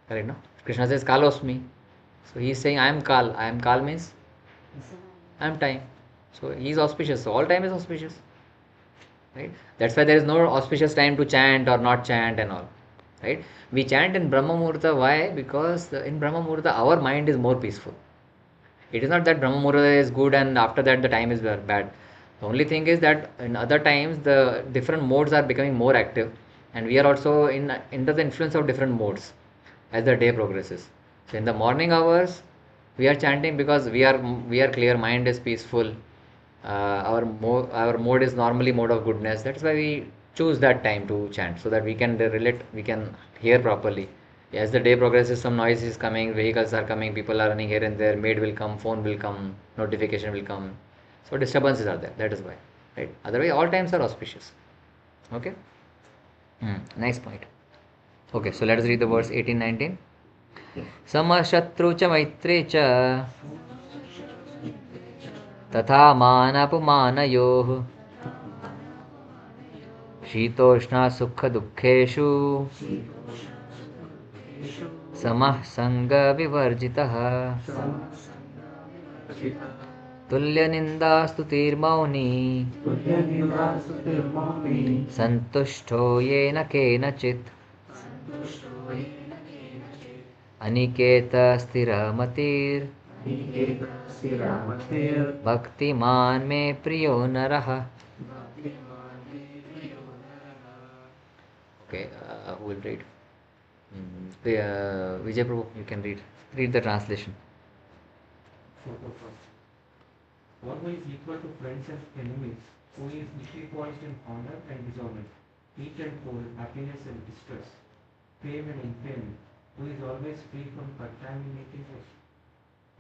Correct, no? Krishna says Kalosmi. So he is saying I am Kal. I am Kal means I am time. So he is auspicious. So all time is auspicious. Right? That's why there is no auspicious time to chant or not chant and all. Right? We chant in Brahma Muhurta. Why? Because in Brahma Muhurta our mind is more peaceful. It is not that Brahma Muhurta is good and after that the time is bad. The only thing is that in other times the different modes are becoming more active, and we are also under the influence of different modes as the day progresses. So in the morning hours, we are chanting because we are clear, mind is peaceful. Our mode is normally mode of goodness. That's why we choose that time to chant so that we can relate, we can hear properly. As the day progresses, some noise is coming, vehicles are coming, people are running here and there, maid will come, phone will come, notification will come. So disturbances are there. That is why, right? Otherwise, all times are auspicious. Okay. Nice point. Okay, so let us read the verse 18, 19. समशत्रु च मैत्रे च तथा मानापमानयोः शीतोष्णा सुखदुःखेषु समः सङ्गविवर्जितः तुल्यनिन्दास्तुतिर्मौनी सन्तुष्टो येन केनचित् अनिकेतस्थिरमतिर्भक्तिमान् मे प्रियो नरः. Okay, who will read? Vijay Prabhu, you can read. Read the translation. One who is equal to friends and enemies, who is equipoised in honor and dishonor, heat and cold, happiness and distress, fame and infamy, who is always free from contaminating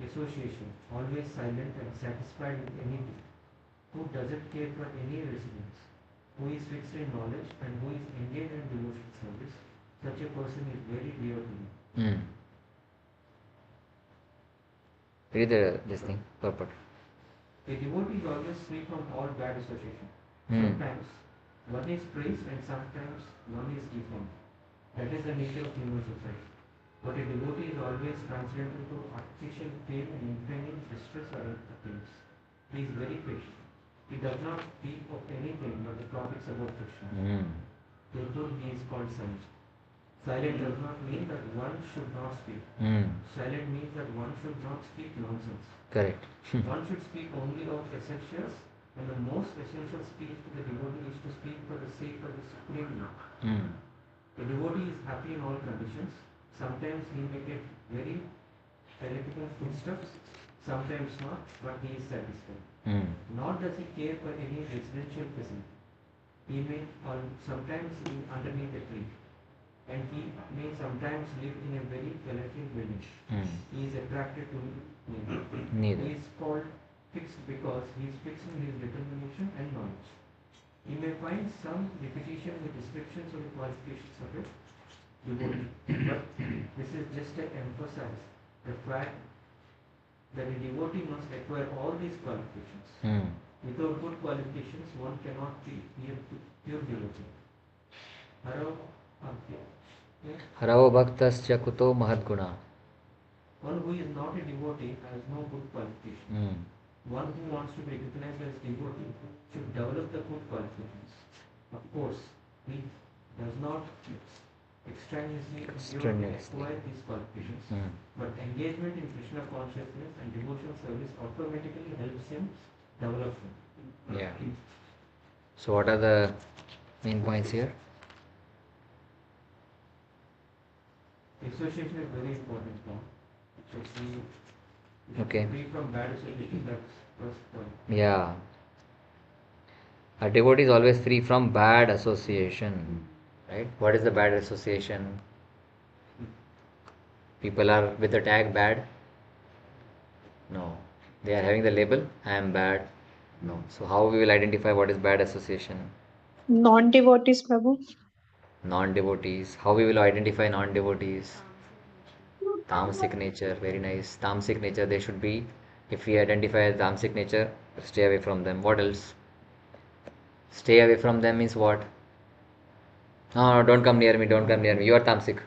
association, always silent and satisfied with anything, who doesn't care for any residence, who is fixed in knowledge and who is engaged in devotional service, such a person is very dear to me. Read this thing, purport. A devotee is always free from all bad association. Sometimes one is praised and sometimes one is deformed. That is the nature of human society. But a devotee is always transcendental to artificial pain and infamy, distress or happiness. He is very patient. He does not speak of anything but the topics about Krishna. Therefore he is called silent. Silent does not mean that one should not speak. Silent means that one should not speak nonsense. Correct. One should speak only of essentials, and the most essential speech to the devotee is to speak for the sake of the Supreme Lord. The devotee is happy in all conditions. Sometimes he may get very elegant foodstuffs, sometimes not, but he is satisfied. Nor does he care for any residential facility. He may sometimes live underneath a tree, and he may sometimes live in a very elegant building. He is attracted to neither. He is called fixed because he is fixed in his determination and knowledge. You may find some repetition with descriptions of the qualifications of it devotee, but this is just to emphasize the fact that a devotee must acquire all these qualifications. Without good qualifications, one cannot be a pure devotee. Harao bhaktasya kuto mahadguna. One who is not a devotee has no good qualification. One who wants to be recognized as devotee should develop the good qualifications. Of course, he does not extraneously acquire these qualifications, but engagement in Krishna consciousness and devotional service automatically helps him develop them. Yeah. So what are the main points here? Association is very important now. So Okay. Free from bad association, that's first point. Yeah. A devotee is always free from bad association. Right? What is the bad association? People are with the tag bad? No. They are having the label, I am bad? No. So how we will identify what is bad association? Non-devotees, Prabhu. Non-devotees. How we will identify non-devotees? Tamasic nature. Very nice. Tamasic nature. They should be. If we identify tamasic nature, stay away from them. What else? Stay away from them means what? No, no, don't come near me. Don't come near me. You are tamasic.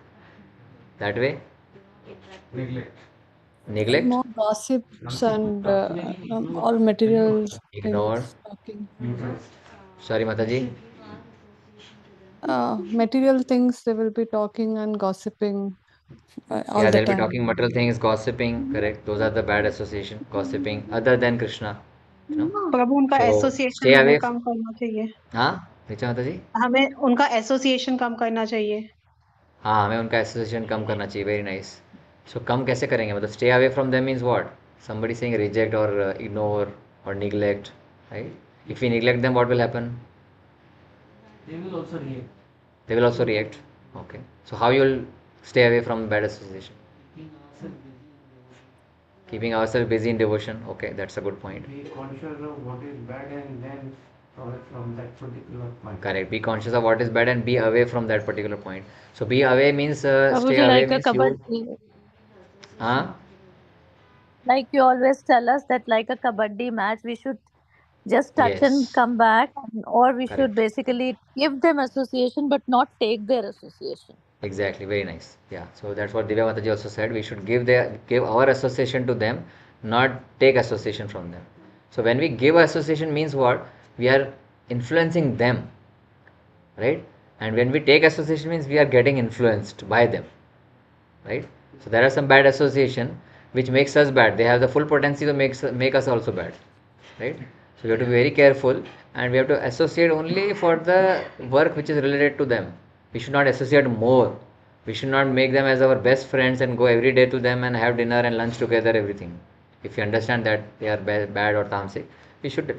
That way? Neglect. Neglect? More gossips and all material Ignore. things talking. Sorry, Mataji. Material things they will be talking and gossiping all Yeah, the they'll be time. talking material things, gossiping. Correct. Those are the bad association. Gossiping. Other than Krishna. you know. प्रभु उनका So association stay हमें away कम करना चाहिए। हाँ ऋचा माता जी, हमें उनका association कम करना चाहिए। हाँ हमें उनका एसोसिएशन कम करना चाहिए। Very nice. सो कम कैसे करेंगे, मतलब stay away from them means what, somebody saying reject or ignore or neglect, right? If we neglect them, what will happen? They will also react. They will also react. Okay, so how you will stay away from bad association? Keeping ourselves busy in devotion. Keeping ourselves busy in devotion. Okay, that's a good point. Be conscious of what is bad and then from that particular point. Correct. Be conscious of what is bad and be away from that particular point. So be away means stay Prabhuji, away like a means you. kabaddi, Huh? like you always tell us that like a kabaddi match, we should just touch and Yes. come back, or we should Correct. basically give them association but not take their association. Exactly. Very nice. Yeah. So that's what Divya Mataji also said. We should give our association to them, not take association from them. So when we give association means what? We are influencing them, right? And when we take association means we are getting influenced by them, right? So there are some bad association which makes us bad. They have the full potency to make us also bad, right? So we have to be very careful, and we have to associate only for the work which is related to them. We should not associate more. We should not make them as our best friends and go every day to them and have dinner and lunch together, everything. If you understand that they are bad or tamasic, we should,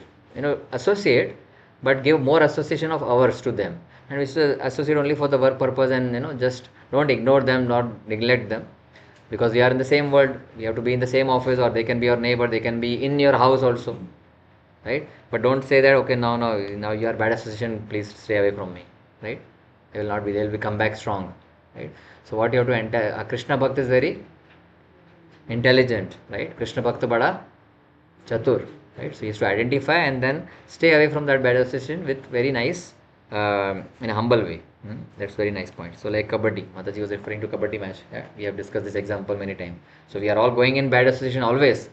associate, but give more association of ours to them, and we should associate only for the work purpose, and just don't ignore them, not neglect them, because we are in the same world. We have to be in the same office, or they can be your neighbor, they can be in your house also, right? But don't say that, okay, now you are bad association, please stay away from me, right? They will not be, they will come back strong, right? So what you have to enter, Krishna Bhakt is very intelligent, right? Krishna Bhakt bada chatur, right? So he has to identify and then stay away from that bad association with very nice, in a humble way. That's very nice point. So like kabaddi, Mataji was referring to kabaddi match. Yeah? We have discussed this example many times. So we are all going in bad association always.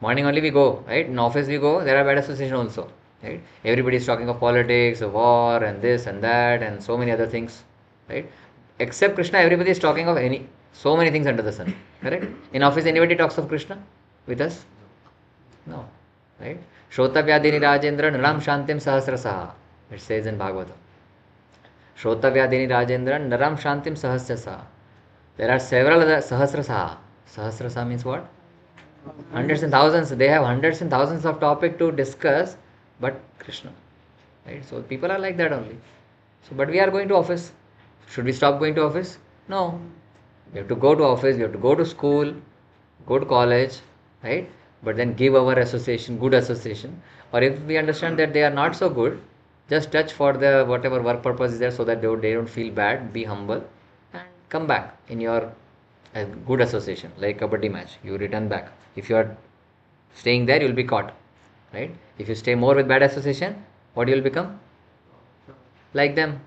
Morning only we go, right? In office we go, there are bad association also, right? Everybody is talking of politics, of war, and this and that, and so many other things, right? Except Krishna, everybody is talking of so many things under the sun, correct? In office, anybody talks of Krishna with us? No, right? Shrotavyadini Rajendra Naram Shantim Sahasrasaha. It says in Bhagavatam. Shrotavyadini Rajendra Naram Shantim Sahasrasaha. There are several other Sahasrasaha. Sahasrasaha means what? Hundreds and thousands. They have hundreds and thousands of topic to discuss, but Krishna, right? So people are like that only. So, but we are going to office. Should we stop going to office? No. We have to go to office. We have to go to school, go to college, right? But then give our association, good association. Or if we understand that they are not so good, just touch for the whatever work purpose is there, so that they don't feel bad. Be humble and come back in your good association, like kabaddi match. You return back. If you are staying there, you will be caught, right? If you stay more with bad association, what you will become? Like them,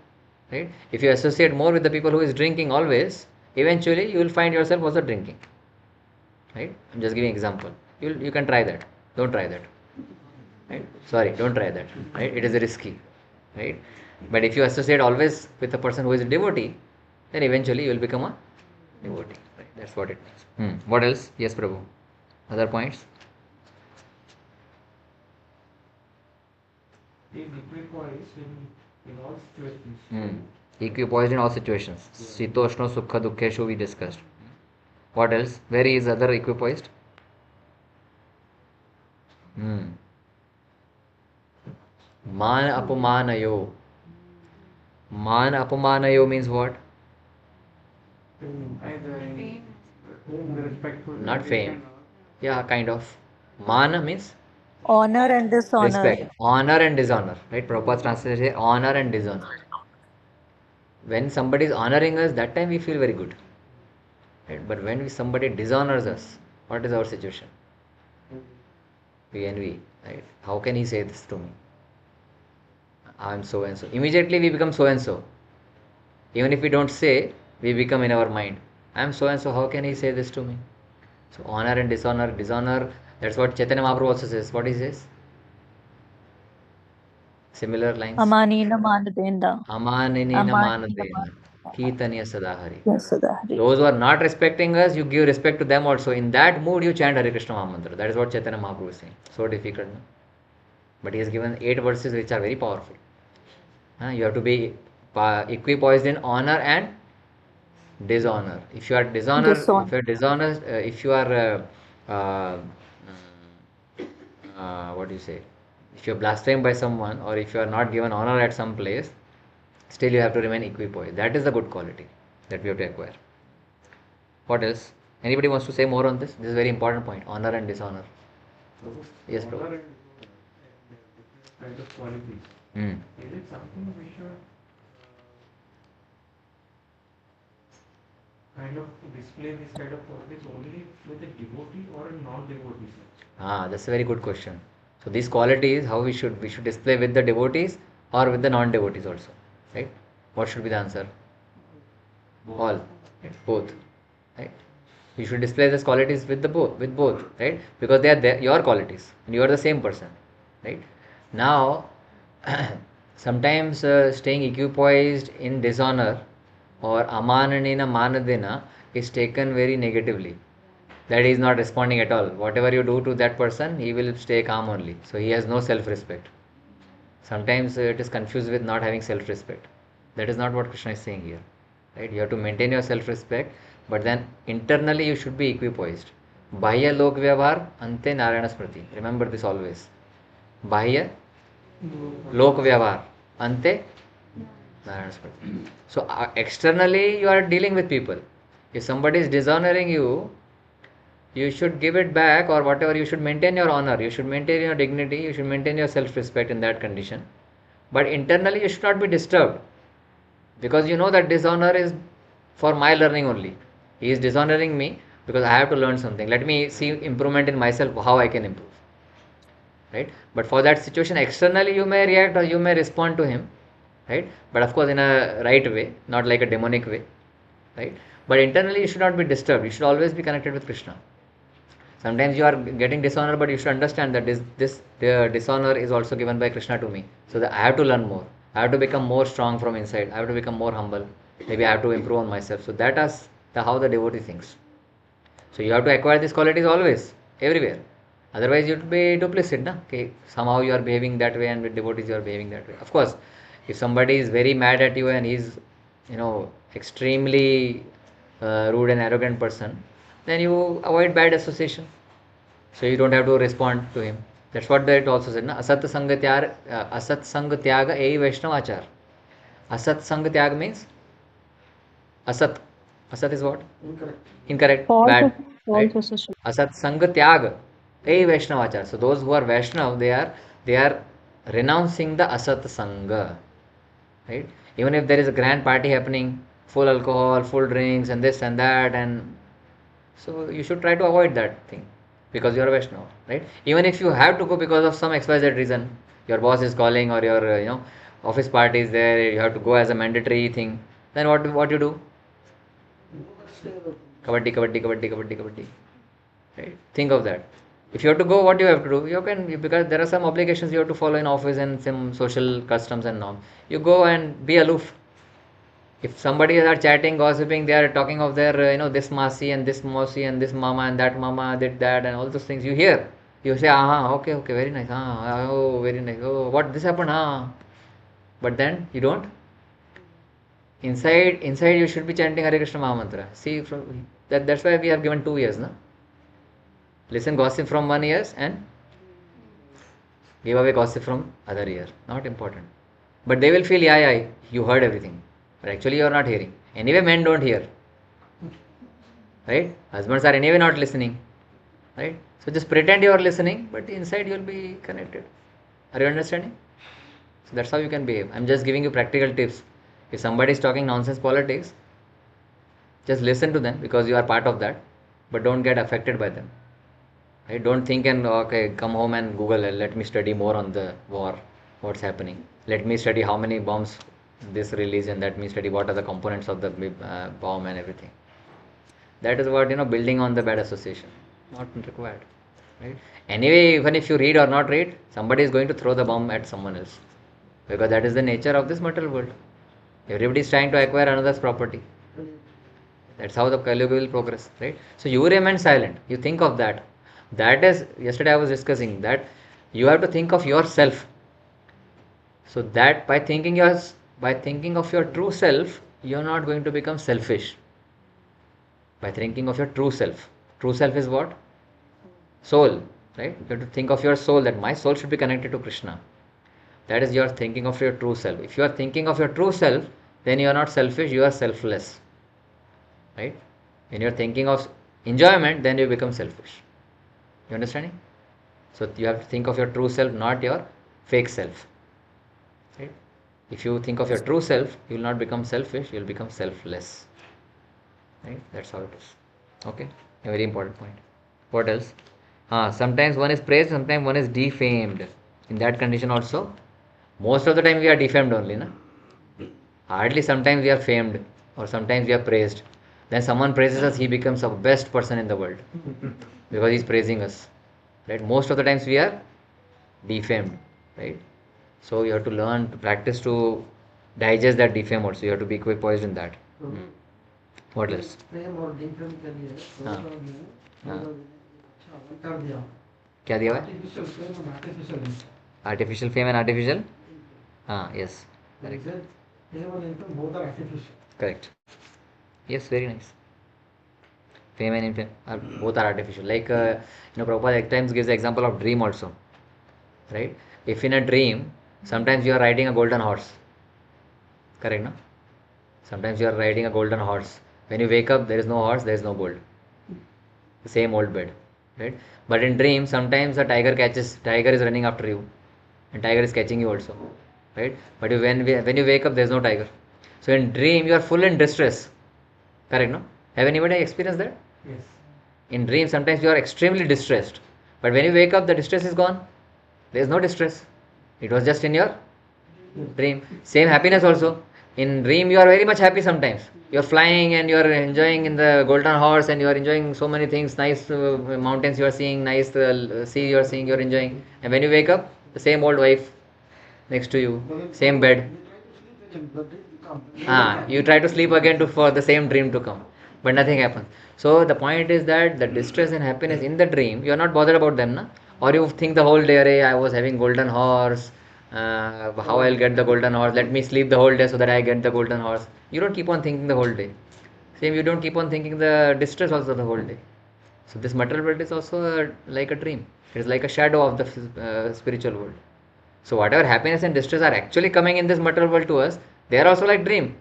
right? If you associate more with the people who is drinking always, eventually you will find yourself also drinking, right? I'm just giving example. You can try that. Don't try that, right? Sorry, don't try that, right? It is risky, right? But if you associate always with a person who is a devotee, then eventually you will become a devotee, right? That's what it means. What else? Yes, Prabhu. Other points? Be equipoised in all situations. Equipoised in all situations. Sitoshno Sukha Dukkheshu we discussed. What else? Where is other equipoised? Man apamanayo. Man apamanayo means what? Either respectful. Not fame. Yeah, kind of. Man means Honor and dishonor. respect. Honor and dishonor. Right? Prabhupada's translation is honor and dishonor. When somebody is honoring us, that time we feel very good. Right? But when somebody dishonors us, what is our situation? We envy. Right? How can he say this to me? I am so and so. Immediately we become so and so. Even if we don't say, we become in our mind. I am so and so. How can he say this to me? So honor and dishonor. Dishonor. That's what Chaitanya Mahaprabhu also says. What he says? Similar lines. Amanina manadenda. Amanina Amanina manadena. Kirtaniya sadahari. manadenda. Those who are not respecting us, you give respect to them also. In that mood, you chant Hare Krishna Mahamantra. That is what Chaitanya Mahaprabhu is saying. So difficult, no? but he has given 8 verses which are very powerful. You have to be equipoised in honor and dishonor. If you are Dishonor. if you are dishonest, if you are what do you say? If you are blasphemed by someone, or if you are not given honor at some place, still you have to remain equipoised. That is the good quality that we have to acquire. What else? Anybody wants to say more on this? This is a very important point. Honor and dishonor. Yes, bro. Honor and different kind of qualities. Is it something we should kind of display this kind of qualities only with a devotee or a non-devotee? That's a very good question. So these qualities, how we should display with the devotees or with the non-devotees also, right? What should be the answer? All, right? Both, right? You should display these qualities with both, right? Because they are your qualities, and you are the same person, right? Now, sometimes staying equipoised in dishonor or amananena manadena is taken very negatively. That he is not responding at all. Whatever you do to that person, he will stay calm only. So he has no self-respect. Sometimes it is confused with not having self-respect. That is not what Krishna is saying here, right? You have to maintain your self-respect, but then internally you should be equipoised. Bahya lok vyavahar ante narayana smriti. Remember this always. Bahya lok vyavahar ante narayana smriti. So externally you are dealing with people. If somebody is dishonoring you, you should give it back, or whatever. You should maintain your honor, you should maintain your dignity, you should maintain your self-respect in that condition. But internally you should not be disturbed, because you know that dishonor is for my learning only. He is dishonoring me because I have to learn something. Let me see improvement in myself, how I can improve, right? But for that situation, externally you may react or you may respond to him, right? But of course in a right way, not like a demonic way, right? But internally you should not be disturbed. You should always be connected with Krishna. Sometimes you are getting dishonor, but you should understand that this dishonor is also given by Krishna to me. So that I have to learn more. I have to become more strong from inside. I have to become more humble. Maybe I have to improve on myself. So that is how the devotee thinks. So you have to acquire these qualities always, everywhere. Otherwise, you would be duplicit, na? Okay, somehow you are behaving that way, and with devotees you are behaving that way. Of course, if somebody is very mad at you and he's, extremely rude and arrogant person, then you avoid bad association. So you don't have to respond to him. That's what it also said, na? Asat sang tyaga ei vaishnavachar. Asat sang tyag means asat. Asat is what? Incorrect. Bad. Right? Asat sang tyag ei vaishnavachar. So those who are Vaishnav, they are renouncing the asat sanga. Right? Even if there is a grand party happening, full alcohol, full drinks, and this and that, and so you should try to avoid that thing, because you are a Vaishnava, right? Even if you have to go because of some XYZ reason, your boss is calling, or your office party is there, you have to go as a mandatory thing. Then what you do? Kabaddi, kabaddi, kabaddi, kabaddi, kabaddi. Right? Think of that. If you have to go, what you have to do? You can, because there are some obligations you have to follow in office and some social customs and norms. You go and be aloof. If somebody are chatting, gossiping, they are talking of their, this masi and this mosi and this mama and that mama did that and all those things. You hear, you say, okay, very nice. Oh, very nice. Oh, what this happened? But then you don't. Inside, you should be chanting Hare Krishna Mahamantra. See, from that's why we have given 2 years, na? Listen gossip from 1 year and give away gossip from other year. Not important. But they will feel, yeah, you heard everything. But actually you are not hearing. Anyway, men don't hear. Right? Husbands are anyway not listening. Right? So just pretend you are listening, but inside you will be connected. Are you understanding? So that's how you can behave. I'm just giving you practical tips. If somebody is talking nonsense politics, just listen to them, because you are part of that. But don't get affected by them. Right? Don't think and okay, come home and Google, let me study more on the war, what's happening. Let me study how many bombs this religion, that means study what are the components of the bomb and everything. That is what, building on the bad association. Not required. Right? Anyway, even if you read or not read, somebody is going to throw the bomb at someone else, because that is the nature of this material world. Everybody is trying to acquire another's property. That's how the Kali Yuga will progress, right? So you remain silent. You think of that. That is, yesterday I was discussing that You have to think of yourself. So that by thinking of your true self, you're not going to become selfish. By thinking of your true self. True self is what? Soul, right? You have to think of your soul, that my soul should be connected to Krishna. That is your thinking of your true self. If you are thinking of your true self, then you are not selfish, you are selfless. Right? When you are thinking of enjoyment, then you become selfish. You understanding? So you have to think of your true self, not your fake self. Right? If you think of your true self, you will not become selfish, you will become selfless. Right? That's how it is. Okay? A very important point. What else? Sometimes one is praised, sometimes one is defamed. In that condition also, most of the time we are defamed only, na? Hardly sometimes we are famed or sometimes we are praised. Then someone praises us, he becomes the best person in the world because he's praising us. Right? Most of the times we are defamed. Right? So you have to learn to practice to digest that defame also. You have to be quick poised in that. What else? हाँ हाँ क्या दिया हुआ है? Artificial fame and artificial? Yes. Correct. Yes, very nice. Fame and infame are both are artificial. Like Prabhupada at times gives the example of dream also. Right? If in a dream, sometimes you are riding a golden horse. Correct, no? Sometimes you are riding a golden horse. When you wake up, there is no horse, there is no gold. The same old bed. Right? But in dream, sometimes a tiger is running after you. And tiger is catching you also. Right? But when you wake up, there is no tiger. So in dream, you are full in distress. Correct, no? Have anybody experienced that? Yes. In dream, sometimes you are extremely distressed. But when you wake up, the distress is gone. There is no distress. It was just in your dream. Same happiness also. In dream, you are very much happy sometimes. You are flying and you are enjoying in the golden horse and you are enjoying so many things. Nice mountains you are seeing, nice sea you are seeing, you are enjoying. And when you wake up, the same old wife next to you, same bed. You try to sleep again for the same dream to come, but nothing happens. So the point is that the distress and happiness in the dream, you are not bothered about them, na? Or you think the whole day, "Arey, I was having golden horse. How I'll get the golden horse? Let me sleep the whole day so that I get the golden horse." You don't keep on thinking the whole day. Same, you don't keep on thinking the distress also the whole day. So this material world is also like a dream. It is like a shadow of the spiritual world. So whatever happiness and distress are actually coming in this material world to us, they are also like dream.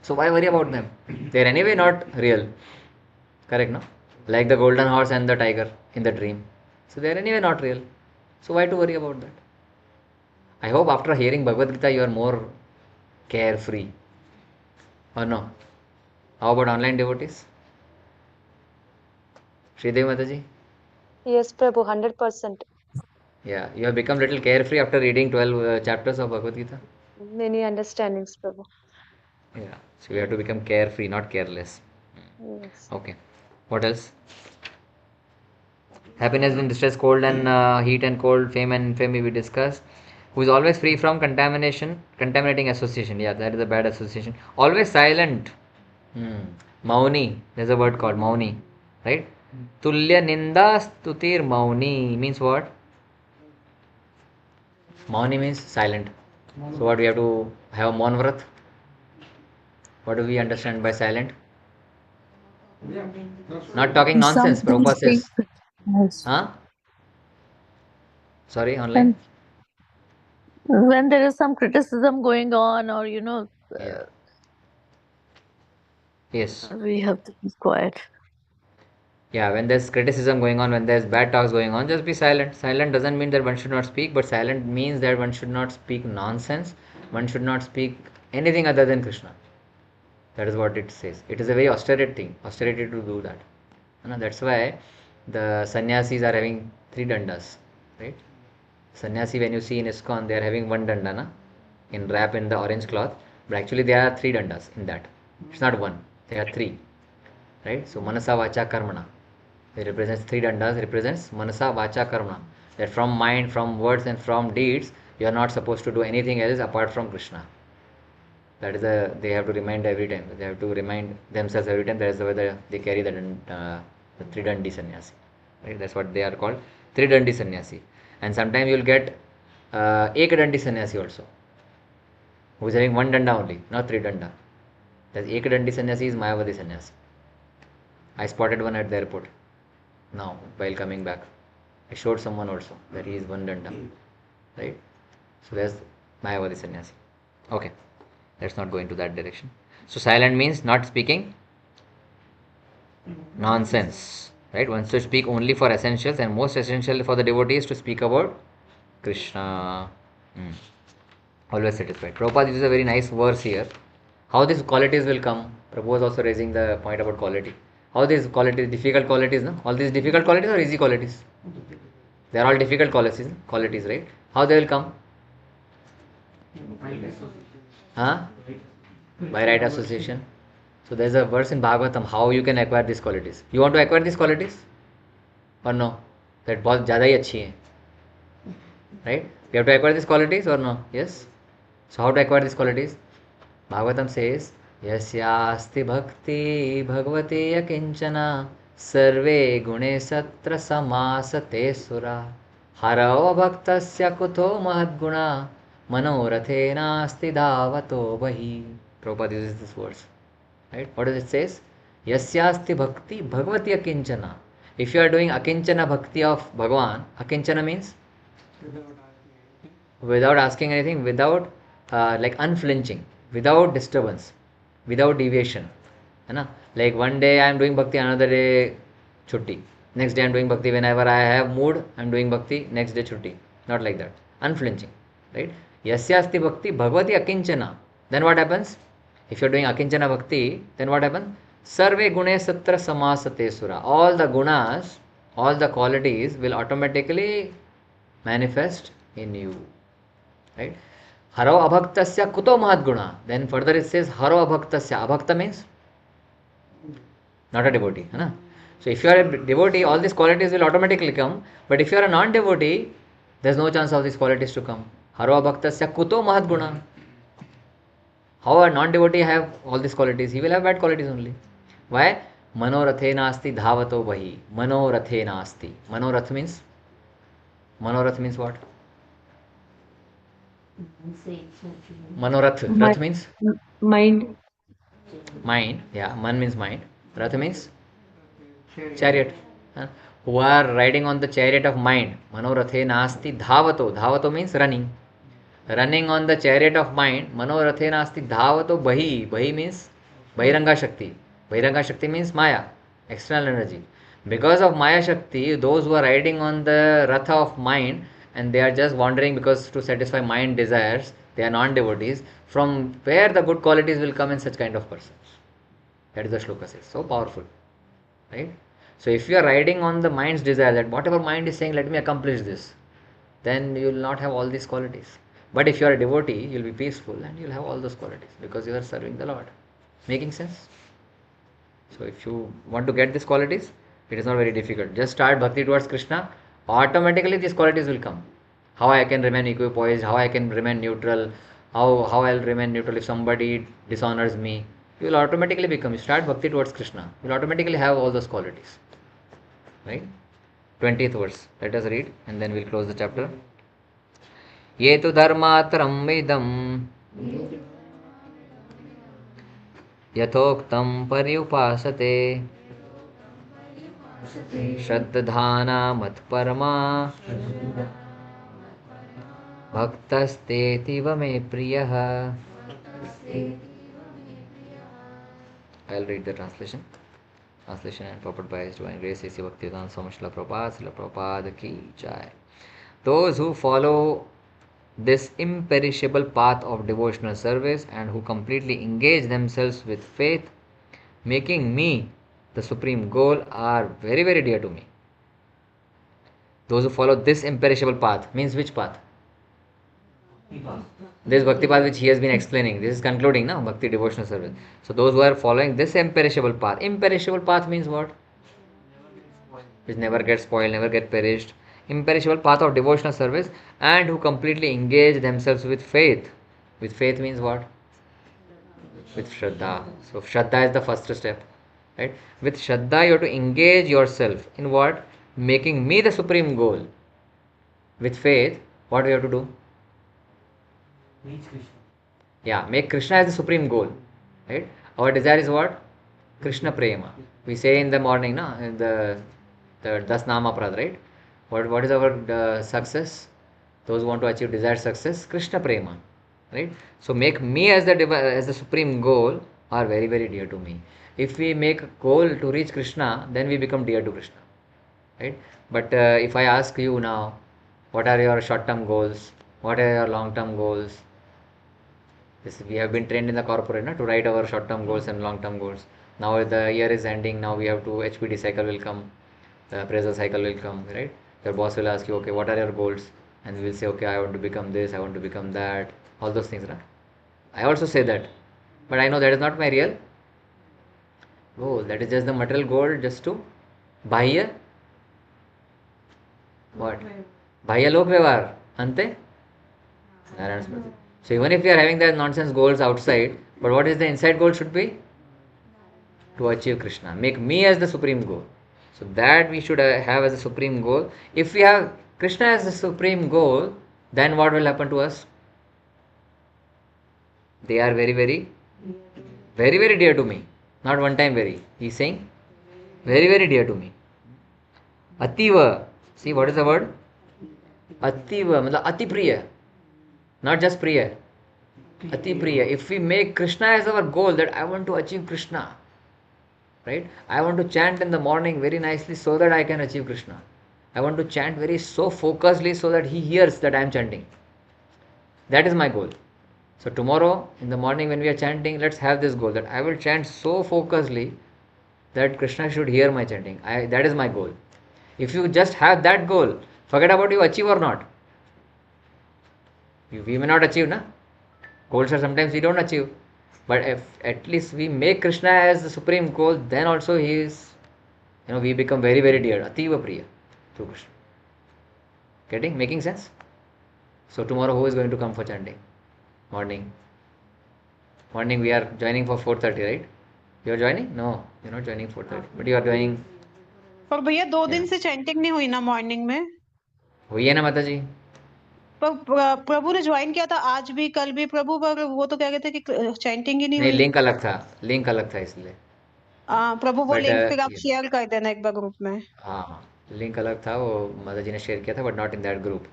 So why worry about them? They are anyway not real. Correct, no? Like the golden horse and the tiger in the dream. So they are anyway not real. So why to worry about that? I hope after hearing Bhagavad Gita you are more carefree. Or no? How about online devotees? Sridevi Mataji? Yes, Prabhu, 100%. Yeah, you have become little carefree after reading 12 chapters of Bhagavad Gita. Many understandings, Prabhu. Yeah, so you have to become carefree, not careless. Yes. Okay. What else? Happiness and distress, cold and heat and cold, fame and infamy we discussed. Who is always free from contaminating association. Yeah, that is a bad association. Always silent. Mauni. There's a word called Mauni. Right? Tulya ninda stutir Mauni means what? Mauni means silent. So what we have to have Maun Vrat? What do we understand by silent? Not talking nonsense, Something Prabhupada speak. says. Yes. Huh? Sorry, online? And when there is some criticism going on, or Yeah. Yes. we have to be quiet. Yeah, when there's criticism going on, when there's bad talks going on, just be silent. Silent doesn't mean that one should not speak, but silent means that one should not speak nonsense. One should not speak anything other than Krishna. That is what it says. It is a very austerity to do that. That's why the sannyasis are having three dandas, right? Sannyasi, when you see in ISKCON, they are having one danda, na? In wrap in the orange cloth, but actually there are three dandas in that. It's not one, there are three, right? So manasa, vacha, karmana. It represents three dandas, represents manasa, vacha, karma. That from mind, from words, and from deeds, you are not supposed to do anything else apart from Krishna. That is they have to remind every time. They have to remind themselves every time. That is the way they carry the tridandi sannyasi. Right? That's what they are called, tridandi sannyasi. And sometimes you'll get Ekadandi sannyasi also, who is having one danda only, not three danda. That Ekadandi sannyasi is Mayavadi sannyasi. I spotted one at the airport now while coming back. I showed someone also that he is one danda, right? So there's Mayavadi sannyasi. Okay, let's not go into that direction. So silent means not speaking nonsense, right? One should speak only for essentials, and most essential for the devotee is to speak about Krishna. Always satisfied. Prabhupada uses a very nice verse here. How these qualities will come? Prabhupada was also raising the point about quality. How these qualities, difficult qualities, no? All these difficult qualities or easy qualities? They are all difficult qualities, right? How they will come? Huh? By right association. So there's a verse in Bhagavatam how you can acquire these qualities. You want to acquire these qualities? Or no? That बहुत ज़्यादा ही अच्छी हैं. Right? You have to acquire these qualities or no? Yes? So how to acquire these qualities? Bhagavatam says, Yasyasti bhakti bhagavate yakinchana sarve gune satra samasate sura harava bhaktasya kutho mahadguna manorathe nasti dhavato bahi. Prabhupada uses this words. Right? What does it say? Yasyasti bhakti bhagavati akinchana. If you are doing akinchana bhakti of Bhagavan, akinchana means without asking anything, without like unflinching, without disturbance, without deviation. है Like one day I am doing bhakti, another day chutti. Next day I am doing bhakti. Whenever I have mood, I am doing bhakti. Next day chutti. Not like that. Unflinching. Right? Yasyasti bhakti bhagavati akinchana. Then what happens? If you are doing akinchana bhakti, then what happens? Sarve gune satra samasate sura. All the gunas, all the qualities will automatically manifest in you. Right? Haro abhaktasya kuto mahadguna. Then further it says haro abhaktasya. Abhakta means not a devotee. Hai na? So if you are a devotee, all these qualities will automatically come. But if you are a non-devotee, there is no chance of these qualities to come. Haro abhaktasya kuto mahadguna. How a non-devotee have all these qualities? He will have bad qualities only. Why? Manorathe nasti dhavato bahi. Manorathe nasti. Manorath means what? Manorath. Rath means Mind. mind. Yeah, man means mind. Rath means chariot. Who are riding on the chariot of mind. Manorathe nasti dhavato. Dhavato means running. Running on the chariot of mind. Manorathe nasti dhavato bahi. Bahi means Bahiranga Shakti. Bahiranga Shakti means Maya, external energy. Because of Maya Shakti, those who are riding on the Ratha of mind and they are just wandering because to satisfy mind desires, they are non-devotees. From where the good qualities will come in such kind of persons? That is the shloka says. So powerful. Right? So if you are riding on the mind's desire, that whatever mind is saying, let me accomplish this, then you will not have all these qualities. But if you are a devotee, you will be peaceful and you will have all those qualities because you are serving the Lord. Making sense? So if you want to get these qualities, it is not very difficult. Just start bhakti towards Krishna. Automatically these qualities will come. How I can remain equipoised, how I can remain neutral, how I will remain neutral if somebody dishonors me. You will automatically become. You start bhakti towards Krishna. You will automatically have all those qualities. Right? 20th verse. Let us read and then we will close the chapter. Ye tu dharmatram vidam यथोक्तं पर्युपासते श्रद्धाना मत्परमा भक्तस्तेतीव मे प्रियः. I'll read the translation and purport by His Divine Grace A.C. Bhaktivedanta Swami Srila Prabhupada ki jai. Those who follow this imperishable path of devotional service and who completely engage themselves with faith, making me the supreme goal, are very, very dear to me. Those who follow this imperishable path means which path? This bhakti path which he has been explaining. This is concluding now, bhakti devotional service. So those who are following this imperishable path means what? Which never gets spoiled, never get perished. Imperishable path of devotional service and who completely engage themselves with faith. With faith means what? With Shraddha. So Shraddha is the first step. Right? With Shraddha you have to engage yourself in what? Making me the supreme goal. with faith, what we have to do? Reach Krishna. Yeah, make Krishna as the supreme goal. Right? Our desire is what? Krishna Prema. We say in the morning, no? In the Das Nama Prad, right? What is our success? Those who want to achieve desired success, Krishna Prema. Right? So make me as the supreme goal are very, very dear to me. If we make a goal to reach Krishna, then we become dear to Krishna. Right? But if I ask you now, what are your short-term goals? What are your long-term goals? We have been trained in the corporate to write our short-term goals and long-term goals. Now the year is ending. Now we have to HPD cycle will come, the appraisal cycle will come, right? Your boss will ask you, okay, what are your goals? And we will say, okay, I want to become this, I want to become that, all those things, right? I also say that, but I know that is not my real goal. That is just the material goal, just to bahya what? Bahya lok vyavahar. Ante? Narayana Smriti. So even if we are having that nonsense goals outside, but what is the inside goal should be? To achieve Krishna. Make me as the supreme goal. So that we should have as a supreme goal. If we have Krishna as the supreme goal, then what will happen to us? They are very, very, very, very dear to me. Not one time very. He is saying, very, very dear to me. Ativa. See what is the word? Ativa. Matlab ati priya. Not just priya. Ati priya. If we make Krishna as our goal, that I want to achieve Krishna, right? I want to chant in the morning very nicely so that I can achieve Krishna. I want to chant very so focusedly so that he hears that I am chanting. That is my goal. So tomorrow in the morning when we are chanting, let's have this goal that I will chant so focusedly that Krishna should hear my chanting. That is my goal. If you just have that goal, forget about you achieve or not. We may not achieve, na? Goals are sometimes we don't achieve. But if at least we make Krishna as the supreme goal, then also he is, we become very, very dear. Ativa Priya to Krishna. Making sense? So tomorrow who is going to come for chanting? Morning we are joining for 4:30, right? You are joining? No, you are not joining 4:30. But you are joining. पर भैया 2 दिन से chanting नहीं हुई ना morning में? हुई है ना माता जी? पर प्रभु ने ज्वाइन किया था आज भी कल भी प्रभु, पर वो तो कह रहे थे कि चैंटिंग ही नहीं नहीं, हुई। लिंक अलग था इसलिए। प्रभु वो But, लिंक फिर आप शेयर कर देना एक बार ग्रुप में। हाँ, लिंक अलग था, वो माता जी ने शेयर किया था, but not in that group.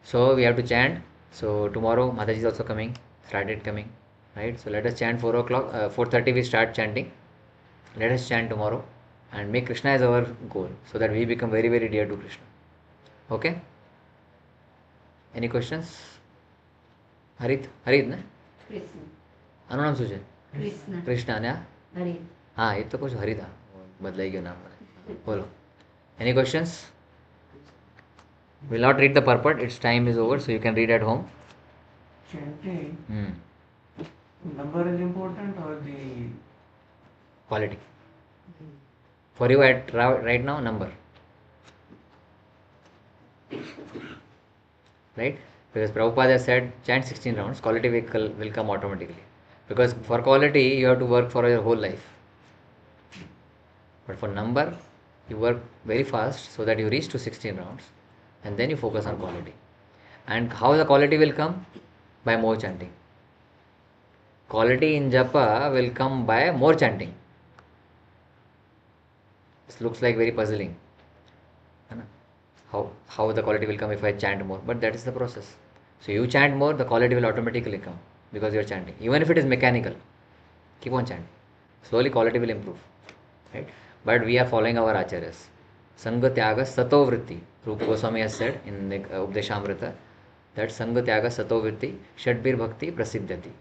So we have to chant. So tomorrow Mataji is also coming, started coming, right? So let us chant 4 o'clock, 4:30 we start chanting. Let us chant tomorrow and make Krishna as our goal so that we become very, very dear to Krishna. Okay? Any questions? Harit ને? આનું નામ શું છે? કૃષ્ણ ને હા, એ તો કહું છું હરિતા, બદલાઈ ગયું નામ મને. બોલો. Any questions? Will not read the purport. Its time is over, so you can read at home. Chanting. Number is important or the Quality? For you at right now, number. Right? Because Prabhupada has said chant 16 rounds, quality will come automatically. Because for quality you have to work for your whole life. But for number, you work very fast so that you reach to 16 rounds. And then you focus on quality. And how the quality will come? By more chanting. Quality in japa will come by more chanting. This looks like very puzzling. How the quality will come if I chant more? But that is the process. So you chant more, the quality will automatically come because you are chanting. Even if it is mechanical, keep on chanting. Slowly quality will improve. Right? But we are following our acharyas. Sangha Tyaga Sato Vritti. Rupa Goswami has said in Updeshamrita that Sangha Tyaga Sato Vritti Shadbir Bhakti Prasiddhati.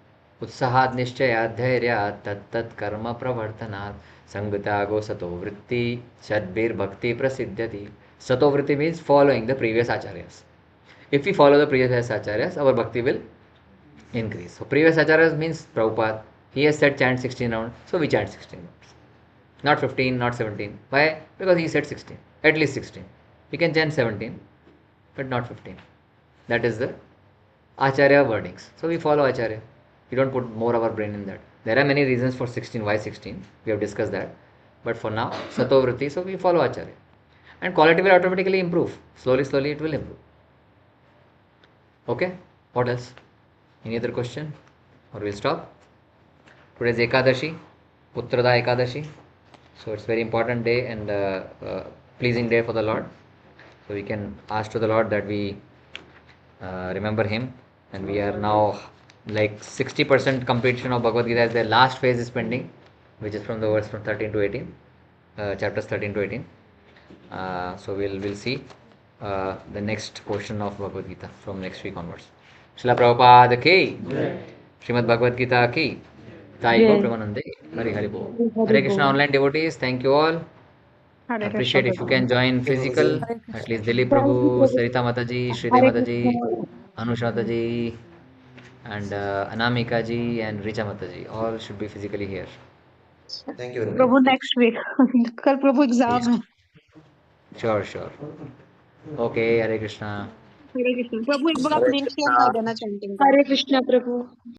Utsahad Nishchayad Dhairyat Tat Tat Karma Pravartanat Sangha Tyago Sato Vritti Shadbir Bhakti Prasiddhati. Sato Vritti means following the previous acharyas. If we follow the previous acharyas, our bhakti will increase. So previous acharyas means Prabhupada. He has said chant 16 rounds, so we chant 16 rounds. Not 15, not 17. Why? Because he said 16. At least 16. We can chant 17, but not 15. That is the Acharya wordings. So we follow Acharya. We don't put more our brain in that. There are many reasons for 16. Why 16? We have discussed that. But for now, Sato Vritti, so we follow Acharya. And quality will automatically improve. Slowly, slowly it will improve. Okay, what else? Any other question? Or we'll stop? Today's Ekadashi, Uttarada Ekadashi. So it's very important day and pleasing day for the Lord. So we can ask to the Lord that we remember Him, and we are now like 60% completion of Bhagavad Gita. As the last phase is pending, which is from the verse from 13 to 18, chapters 13 to 18. So we'll see the next portion of Bhagavad Gita from next week onwards. Srila Prabhupada ki, Srimad Bhagavad Gita ki, Sai Gaur Premanande, Hari Hari Bol. Hare Krishna online devotees, thank you all. Hare Krishna, Appreciate if you Prabhu. can join physical, Hare at Krishna. least Dilip Prabhu, Sarita Mataji, Shridevi Mataji, Anusha Mataji, and Anamika ji and Richa Mataji. All should be physically here. Thank you very much. Prabhu next week कल Prabhu exam है Sure, sure. Okay, Hare Krishna. Hare Krishna Prabhu एक बार आप Hare link share Krishna. कर देना chanting का हरे कृष्णा प्रभु।